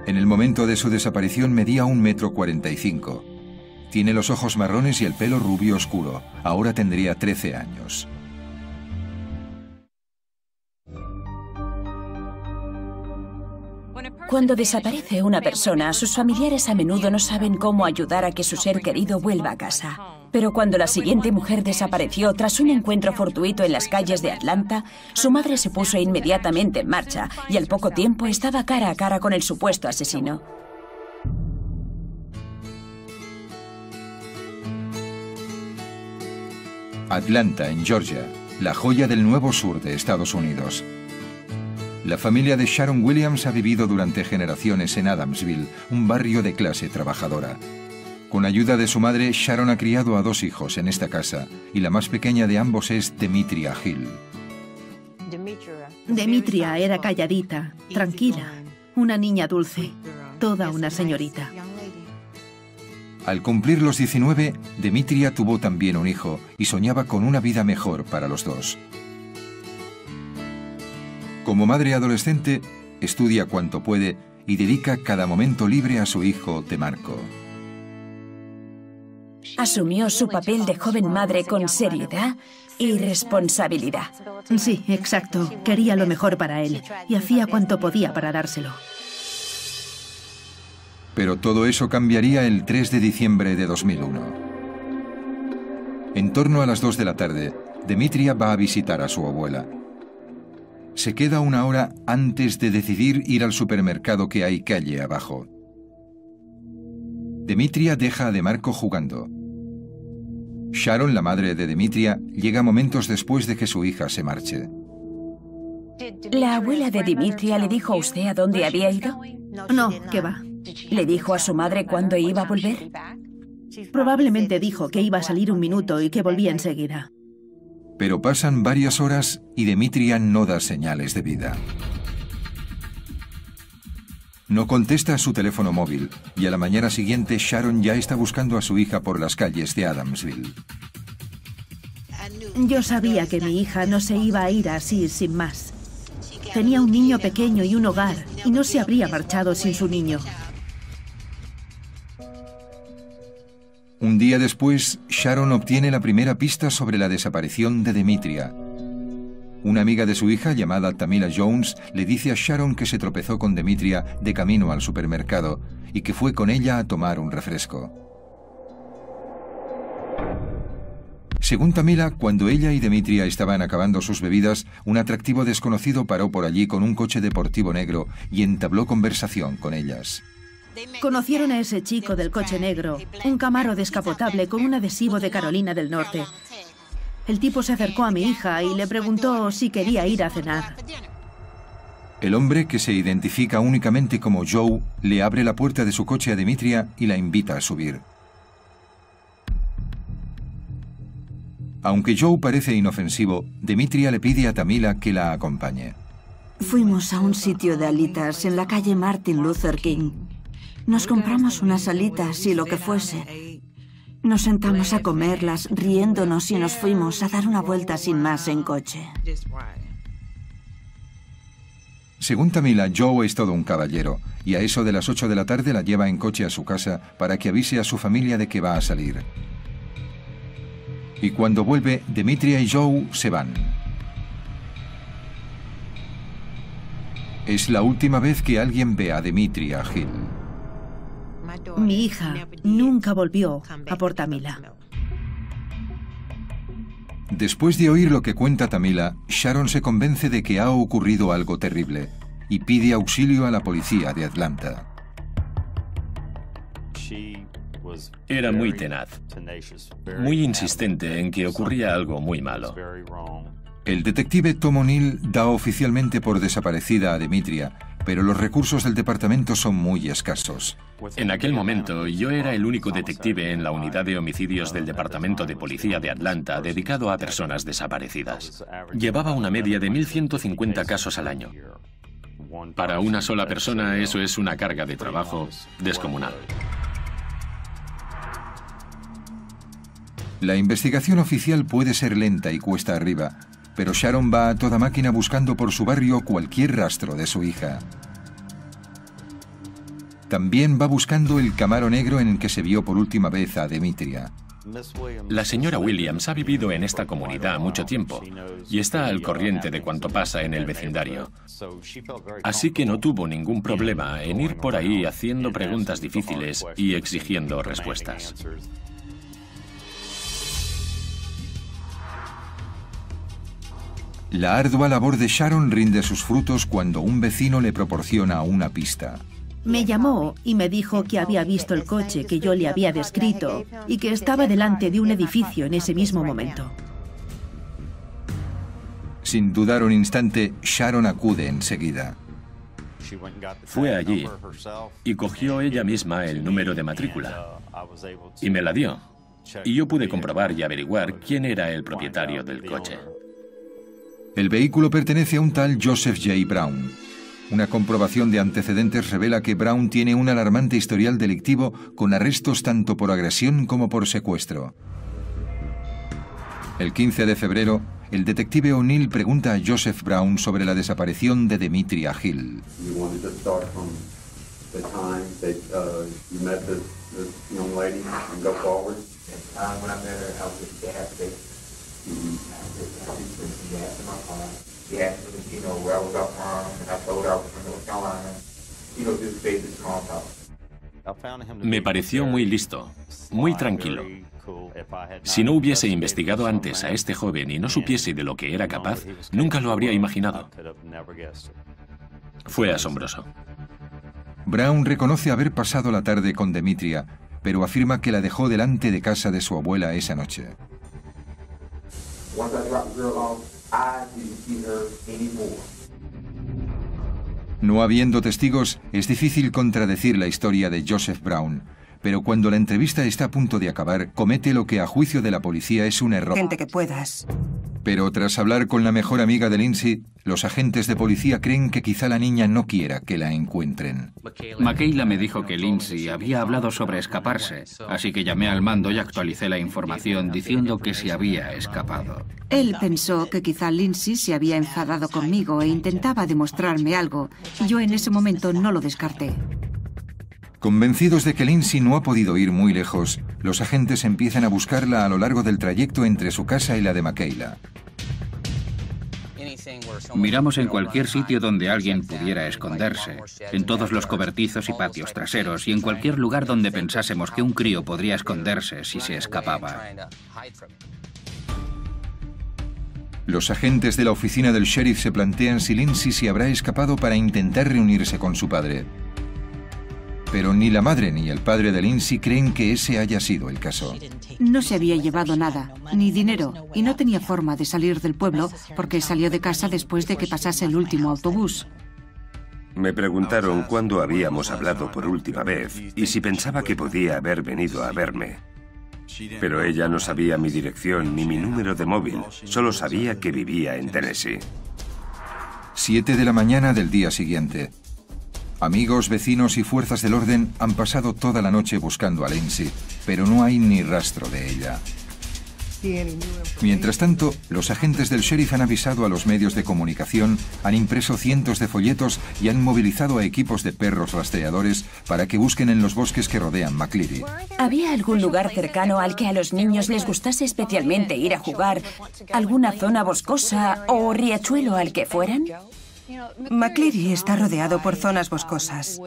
En el momento de su desaparición medía 1,45 m. Tiene los ojos marrones y el pelo rubio oscuro. Ahora tendría 13 años. Cuando desaparece una persona, sus familiares a menudo no saben cómo ayudar a que su ser querido vuelva a casa. Pero cuando la siguiente mujer desapareció tras un encuentro fortuito en las calles de Atlanta, su madre se puso inmediatamente en marcha y al poco tiempo estaba cara a cara con el supuesto asesino. Atlanta, en Georgia, la joya del nuevo sur de Estados Unidos. La familia de Sharon Williams ha vivido durante generaciones en Adamsville, un barrio de clase trabajadora. Con ayuda de su madre, Sharon ha criado a 2 hijos en esta casa, y la más pequeña de ambos es Demetria Hill. Demetria era calladita, tranquila, una niña dulce, toda una señorita. Al cumplir los 19, Demetria tuvo también un hijo y soñaba con una vida mejor para los dos. Como madre adolescente, estudia cuanto puede y dedica cada momento libre a su hijo DeMarco. Asumió su papel de joven madre con seriedad y responsabilidad. Sí, exacto. Quería lo mejor para él y hacía cuanto podía para dárselo. Pero todo eso cambiaría el 3 de diciembre de 2001. En torno a las 2 de la tarde, Demetria va a visitar a su abuela. Se queda una hora antes de decidir ir al supermercado que hay calle abajo. Demetria deja a DeMarco jugando. Sharon, la madre de Demetria, llega momentos después de que su hija se marche. ¿La abuela de Demetria le dijo a usted a dónde había ido? No, ¿qué va? ¿Le dijo a su madre cuándo iba a volver? Probablemente dijo que iba a salir un minuto y que volvía enseguida. Pero pasan varias horas y Demetria no da señales de vida. No contesta a su teléfono móvil y a la mañana siguiente Sharon ya está buscando a su hija por las calles de Adamsville. Yo sabía que mi hija no se iba a ir así sin más. Tenía un niño pequeño y un hogar y no se habría marchado sin su niño. Un día después, Sharon obtiene la primera pista sobre la desaparición de Demetria. Una amiga de su hija, llamada Tamila Jones, le dice a Sharon que se tropezó con Demetria de camino al supermercado y que fue con ella a tomar un refresco. Según Tamila, cuando ella y Demetria estaban acabando sus bebidas, un atractivo desconocido paró por allí con un coche deportivo negro y entabló conversación con ellas. Conocieron a ese chico del coche negro, un Camaro descapotable con un adhesivo de Carolina del Norte. El tipo se acercó a mi hija y le preguntó si quería ir a cenar. El hombre, que se identifica únicamente como Joe, le abre la puerta de su coche a Demetria y la invita a subir. Aunque Joe parece inofensivo, Demetria le pide a Tamila que la acompañe. Fuimos a un sitio de alitas en la calle Martin Luther King. Nos compramos unas alitas y lo que fuese. Nos sentamos a comerlas, riéndonos, y nos fuimos a dar una vuelta sin más en coche. Según Tamila, Joe es todo un caballero, y a eso de las 8 de la tarde la lleva en coche a su casa para que avise a su familia de que va a salir. Y cuando vuelve, Demetria y Joe se van. Es la última vez que alguien ve a Demetria Hill. Mi hija nunca volvió a por Tamila. Después de oír lo que cuenta Tamila, Sharon se convence de que ha ocurrido algo terrible y pide auxilio a la policía de Atlanta. Era muy tenaz, muy insistente en que ocurría algo muy malo. El detective Tom O'Neill da oficialmente por desaparecida a Demetria, pero los recursos del departamento son muy escasos. En aquel momento, yo era el único detective en la unidad de homicidios del Departamento de Policía de Atlanta dedicado a personas desaparecidas. Llevaba una media de 1.150 casos al año. Para una sola persona, eso es una carga de trabajo descomunal. La investigación oficial puede ser lenta y cuesta arriba, pero Sharon va a toda máquina buscando por su barrio cualquier rastro de su hija. También va buscando el Camaro negro en el que se vio por última vez a Demetria. La señora Williams ha vivido en esta comunidad mucho tiempo y está al corriente de cuanto pasa en el vecindario. Así que no tuvo ningún problema en ir por ahí haciendo preguntas difíciles y exigiendo respuestas. La ardua labor de Sharon rinde sus frutos cuando un vecino le proporciona una pista. Me llamó y me dijo que había visto el coche que yo le había descrito y que estaba delante de un edificio en ese mismo momento. Sin dudar un instante, Sharon acude enseguida. Fue allí y cogió ella misma el número de matrícula y me la dio. Y yo pude comprobar y averiguar quién era el propietario del coche. El vehículo pertenece a un tal Joseph J. Brown. Una comprobación de antecedentes revela que Brown tiene un alarmante historial delictivo con arrestos tanto por agresión como por secuestro. El 15 de febrero, el detective O'Neill pregunta a Joseph Brown sobre la desaparición de Demetria Hill. Me pareció muy listo, muy tranquilo. Si no hubiese investigado antes a este joven y no supiese de lo que era capaz, nunca lo habría imaginado. Fue asombroso. Brown reconoce haber pasado la tarde con Demetria, pero afirma que la dejó delante de casa de su abuela esa noche. No habiendo testigos, es difícil contradecir la historia de Joseph Brown, pero cuando la entrevista está a punto de acabar, comete lo que a juicio de la policía es un error. Gente que puedas. Pero tras hablar con la mejor amiga de Lindsay, los agentes de policía creen que quizá la niña no quiera que la encuentren. Makayla me dijo que Lindsay había hablado sobre escaparse, así que llamé al mando y actualicé la información diciendo que se había escapado. Él pensó que quizá Lindsay se había enfadado conmigo e intentaba demostrarme algo. Yo en ese momento no lo descarté. Convencidos de que Lindsay no ha podido ir muy lejos, los agentes empiezan a buscarla a lo largo del trayecto entre su casa y la de Makayla. Miramos en cualquier sitio donde alguien pudiera esconderse, en todos los cobertizos y patios traseros y en cualquier lugar donde pensásemos que un crío podría esconderse si se escapaba. Los agentes de la oficina del sheriff se plantean si Lindsay se habrá escapado para intentar reunirse con su padre. Pero ni la madre ni el padre de Lindsay creen que ese haya sido el caso. No se había llevado nada, ni dinero, y no tenía forma de salir del pueblo porque salió de casa después de que pasase el último autobús. Me preguntaron cuándo habíamos hablado por última vez y si pensaba que podía haber venido a verme. Pero ella no sabía mi dirección ni mi número de móvil, solo sabía que vivía en Tennessee. 7 de la mañana del día siguiente. Amigos, vecinos y fuerzas del orden han pasado toda la noche buscando a Lindsay, pero no hay ni rastro de ella. Mientras tanto, los agentes del sheriff han avisado a los medios de comunicación, han impreso cientos de folletos y han movilizado a equipos de perros rastreadores para que busquen en los bosques que rodean McCleary. ¿Había algún lugar cercano al que a los niños les gustase especialmente ir a jugar? ¿Alguna zona boscosa o riachuelo al que fueran? McCleary está rodeado por zonas boscosas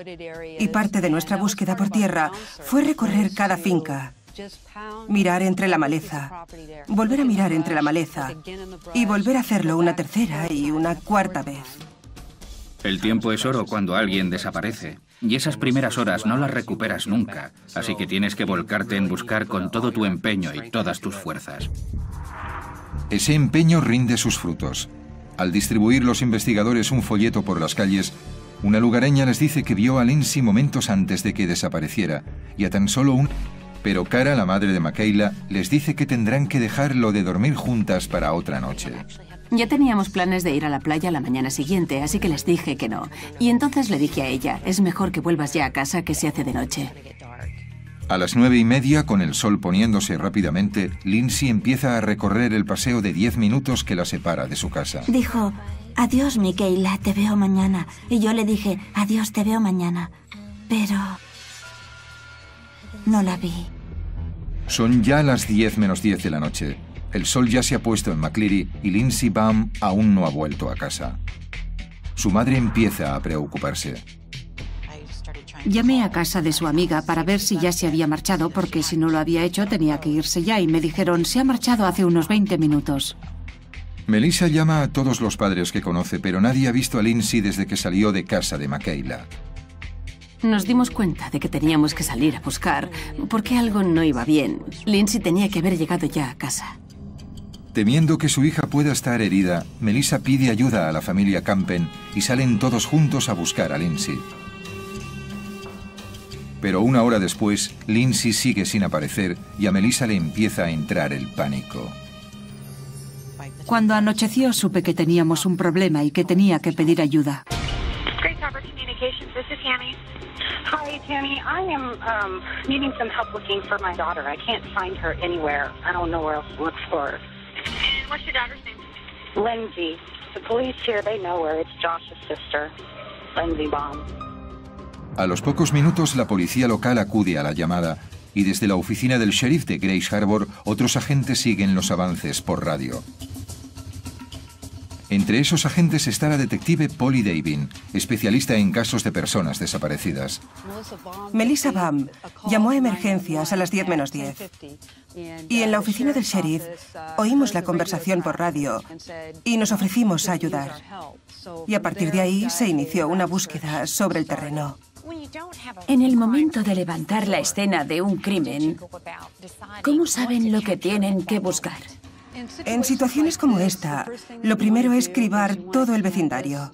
y parte de nuestra búsqueda por tierra fue recorrer cada finca, mirar entre la maleza, volver a mirar entre la maleza y volver a hacerlo una tercera y una cuarta vez. El tiempo es oro cuando alguien desaparece y esas primeras horas no las recuperas nunca, así que tienes que volcarte en buscar con todo tu empeño y todas tus fuerzas. Ese empeño rinde sus frutos. Al distribuir los investigadores un folleto por las calles, una lugareña les dice que vio a Lindsay momentos antes de que desapareciera, y a tan solo un... Pero Cara, la madre de Makayla, les dice que tendrán que dejarlo de dormir juntas para otra noche. Ya teníamos planes de ir a la playa la mañana siguiente, así que les dije que no. Y entonces le dije a ella, es mejor que vuelvas ya a casa que se hace de noche. A las 9:30, con el sol poniéndose rápidamente, Lindsay empieza a recorrer el paseo de 10 minutos que la separa de su casa. Dijo, adiós, Michaela, te veo mañana. Y yo le dije, adiós, te veo mañana. Pero no la vi. Son ya las 10 menos 10 de la noche. El sol ya se ha puesto en McCleary y Lindsay Baum aún no ha vuelto a casa. Su madre empieza a preocuparse. Llamé a casa de su amiga para ver si ya se había marchado, porque si no lo había hecho tenía que irse ya, y me dijeron, se ha marchado hace unos 20 minutos. Melissa llama a todos los padres que conoce, pero nadie ha visto a Lindsay desde que salió de casa de Michaela. Nos dimos cuenta de que teníamos que salir a buscar, porque algo no iba bien. Lindsay tenía que haber llegado ya a casa. Temiendo que su hija pueda estar herida, Melissa pide ayuda a la familia Campen y salen todos juntos a buscar a Lindsay. Pero una hora después, Lindsay sigue sin aparecer y a Melissa le empieza a entrar el pánico. Cuando anocheció supe que teníamos un problema y que tenía que pedir ayuda. Great Harbor Communications, this is Tammy. Hi, Tammy. I am needing some help looking for my daughter. I can't find her anywhere. I don't know where else to look for her. And what's your daughter's name? Lindsay. The police here, they know her. It's Josh's sister, Lindsay Baum. A los pocos minutos, la policía local acude a la llamada y desde la oficina del sheriff de Grace Harbor, otros agentes siguen los avances por radio. Entre esos agentes está la detective Polly Davin, especialista en casos de personas desaparecidas. Melissa Baum llamó a emergencias a las 10 menos 10. Y en la oficina del sheriff oímos la conversación por radio y nos ofrecimos a ayudar. Y a partir de ahí se inició una búsqueda sobre el terreno. En el momento de levantar la escena de un crimen, ¿cómo saben lo que tienen que buscar? En situaciones como esta, lo primero es cribar todo el vecindario.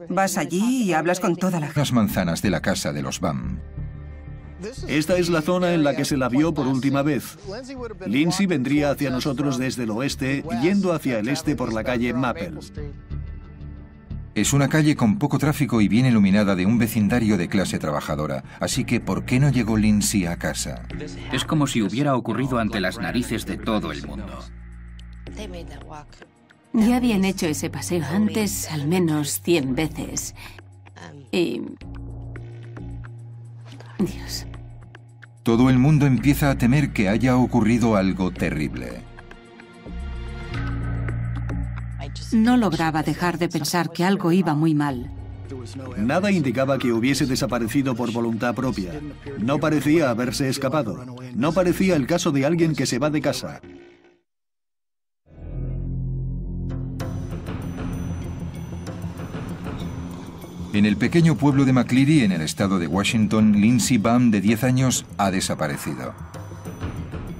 Vas allí y hablas con toda la gente. Las manzanas de la casa de los Baum. Esta es la zona en la que se la vio por última vez. Lindsay vendría hacia nosotros desde el oeste, yendo hacia el este por la calle Maple. Es una calle con poco tráfico y bien iluminada de un vecindario de clase trabajadora. Así que, ¿por qué no llegó Lindsay a casa? Es como si hubiera ocurrido ante las narices de todo el mundo. Ya habían hecho ese paseo antes al menos 100 veces. Y... Dios. Todo el mundo empieza a temer que haya ocurrido algo terrible. No lograba dejar de pensar que algo iba muy mal. Nada indicaba que hubiese desaparecido por voluntad propia. No parecía haberse escapado. No parecía el caso de alguien que se va de casa. En el pequeño pueblo de McCleary, en el estado de Washington, Lindsay Baum, de 10 años, ha desaparecido.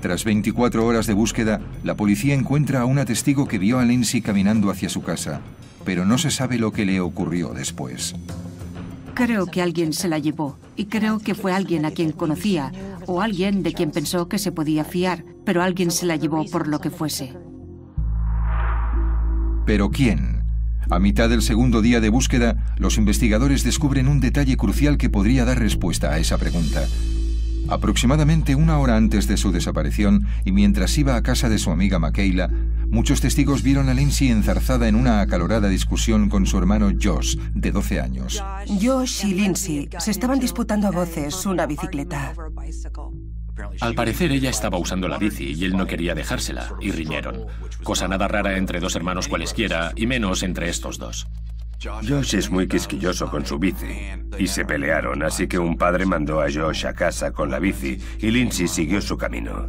Tras 24 horas de búsqueda, la policía encuentra a una testigo que vio a Lindsay caminando hacia su casa, pero no se sabe lo que le ocurrió después. Creo que alguien se la llevó, y creo que fue alguien a quien conocía, o alguien de quien pensó que se podía fiar, pero alguien se la llevó por lo que fuese. ¿Pero quién? A mitad del segundo día de búsqueda, los investigadores descubren un detalle crucial que podría dar respuesta a esa pregunta. Aproximadamente una hora antes de su desaparición, y mientras iba a casa de su amiga Michaela, muchos testigos vieron a Lindsay enzarzada en una acalorada discusión con su hermano Josh, de 12 años. Josh y Lindsay se estaban disputando a voces una bicicleta. Al parecer ella estaba usando la bici y él no quería dejársela, y riñeron. Cosa nada rara entre dos hermanos cualesquiera, y menos entre estos dos. Josh es muy quisquilloso con su bici, y se pelearon, así que un padre mandó a Josh a casa con la bici, y Lindsay siguió su camino.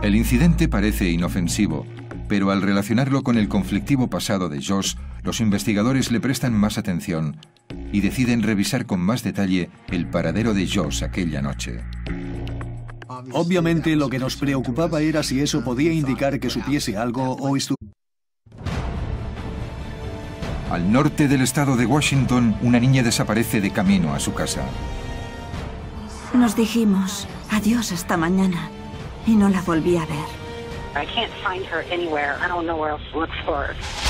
El incidente parece inofensivo, pero al relacionarlo con el conflictivo pasado de Josh, los investigadores le prestan más atención y deciden revisar con más detalle el paradero de Josh aquella noche. Obviamente lo que nos preocupaba era si eso podía indicar que supiese algo o estuviera. Al norte del estado de Washington, una niña desaparece de camino a su casa. Nos dijimos adiós hasta mañana y no la volví a ver.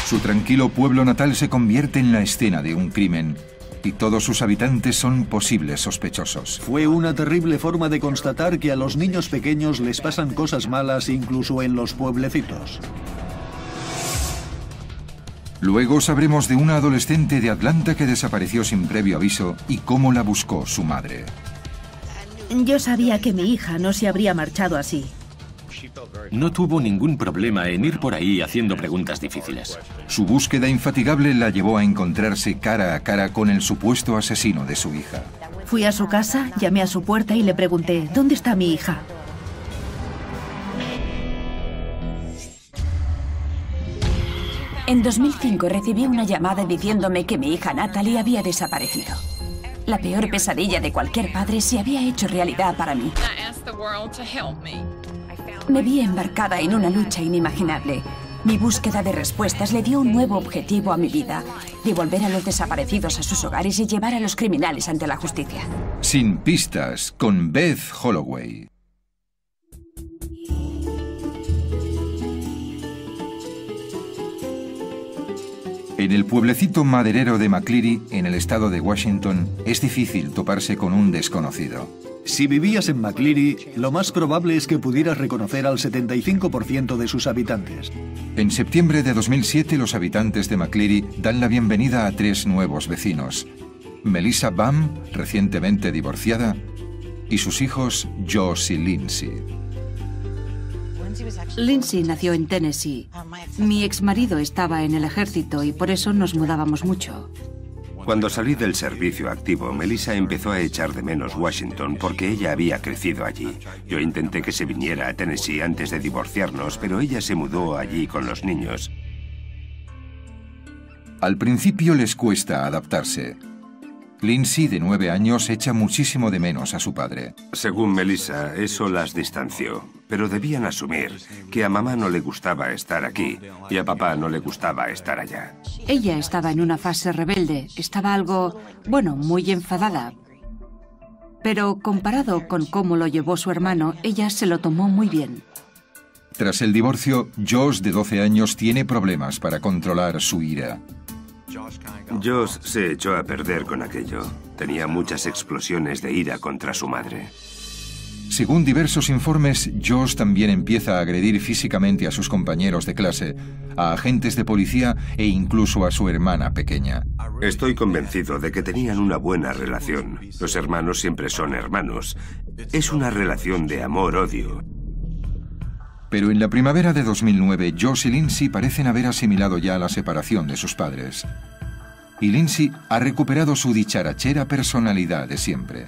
Su tranquilo pueblo natal se convierte en la escena de un crimen y todos sus habitantes son posibles sospechosos. Fue una terrible forma de constatar que a los niños pequeños les pasan cosas malas incluso en los pueblecitos. Luego sabremos de una adolescente de Atlanta que desapareció sin previo aviso y cómo la buscó su madre. Yo sabía que mi hija no se habría marchado así. No tuvo ningún problema en ir por ahí haciendo preguntas difíciles. Su búsqueda infatigable la llevó a encontrarse cara a cara con el supuesto asesino de su hija. Fui a su casa, llamé a su puerta y le pregunté, ¿dónde está mi hija? En 2005 recibí una llamada diciéndome que mi hija Natalie había desaparecido. La peor pesadilla de cualquier padre se había hecho realidad para mí. Me vi embarcada en una lucha inimaginable. Mi búsqueda de respuestas le dio un nuevo objetivo a mi vida: devolver a los desaparecidos a sus hogares y llevar a los criminales ante la justicia. Sin pistas, con Beth Holloway. En el pueblecito maderero de McCleary, en el estado de Washington, es difícil toparse con un desconocido. Si vivías en McCleary, lo más probable es que pudieras reconocer al 75% de sus habitantes. En septiembre de 2007, los habitantes de McCleary dan la bienvenida a 3 nuevos vecinos: Melissa Baum, recientemente divorciada, y sus hijos Josh y Lindsay. Lindsay nació en Tennessee. Mi exmarido estaba en el ejército y por eso nos mudábamos mucho. Cuando salí del servicio activo, Melissa empezó a echar de menos Washington porque ella había crecido allí. Yo intenté que se viniera a Tennessee antes de divorciarnos, pero ella se mudó allí con los niños. Al principio les cuesta adaptarse. Lindsay, de 9 años, echa muchísimo de menos a su padre. Según Melissa, eso las distanció, pero debían asumir que a mamá no le gustaba estar aquí y a papá no le gustaba estar allá. Ella estaba en una fase rebelde, estaba algo, muy enfadada. Pero comparado con cómo lo llevó su hermano, ella se lo tomó muy bien. Tras el divorcio, Josh, de 12 años, tiene problemas para controlar su ira. Josh se echó a perder con aquello. Tenía muchas explosiones de ira contra su madre. Según diversos informes, Josh también empieza a agredir físicamente a sus compañeros de clase, a agentes de policía e incluso a su hermana pequeña. Estoy convencido de que tenían una buena relación. Los hermanos siempre son hermanos. Es una relación de amor-odio. Pero en la primavera de 2009, Josh y Lindsay parecen haber asimilado ya la separación de sus padres. Y Lindsay ha recuperado su dicharachera personalidad de siempre.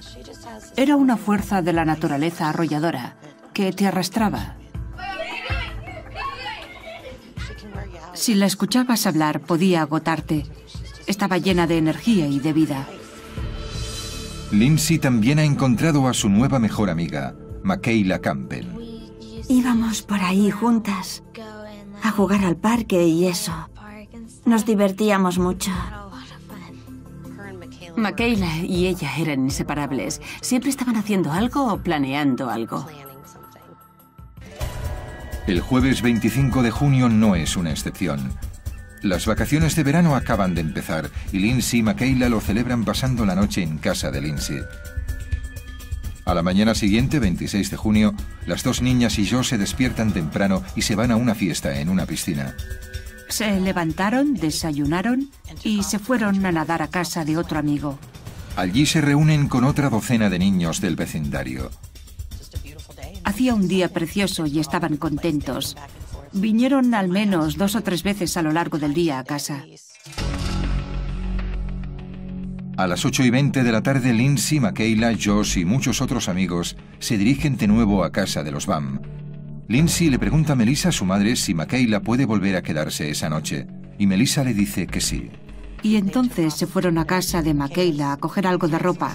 Era una fuerza de la naturaleza arrolladora, que te arrastraba. Si la escuchabas hablar, podía agotarte. Estaba llena de energía y de vida. Lindsay también ha encontrado a su nueva mejor amiga, Makayla Campbell. Íbamos por ahí juntas, a jugar al parque y eso. Nos divertíamos mucho. Makayla y ella eran inseparables. Siempre estaban haciendo algo o planeando algo. El jueves 25 de junio no es una excepción. Las vacaciones de verano acaban de empezar y Lindsay y Makayla lo celebran pasando la noche en casa de Lindsay. A la mañana siguiente, 26 de junio, las 2 niñas y yo se despiertan temprano y se van a una fiesta en una piscina. Se levantaron, desayunaron y se fueron a nadar a casa de otro amigo. Allí se reúnen con otra docena de niños del vecindario. Hacía un día precioso y estaban contentos. Vinieron al menos 2 o 3 veces a lo largo del día a casa. A las 8:20 de la tarde, Lindsay, Makayla, Josh y muchos otros amigos se dirigen de nuevo a casa de los Baum. Lindsay le pregunta a Melissa, su madre, si Makayla puede volver a quedarse esa noche, y Melissa le dice que sí. Y entonces se fueron a casa de Makayla a coger algo de ropa.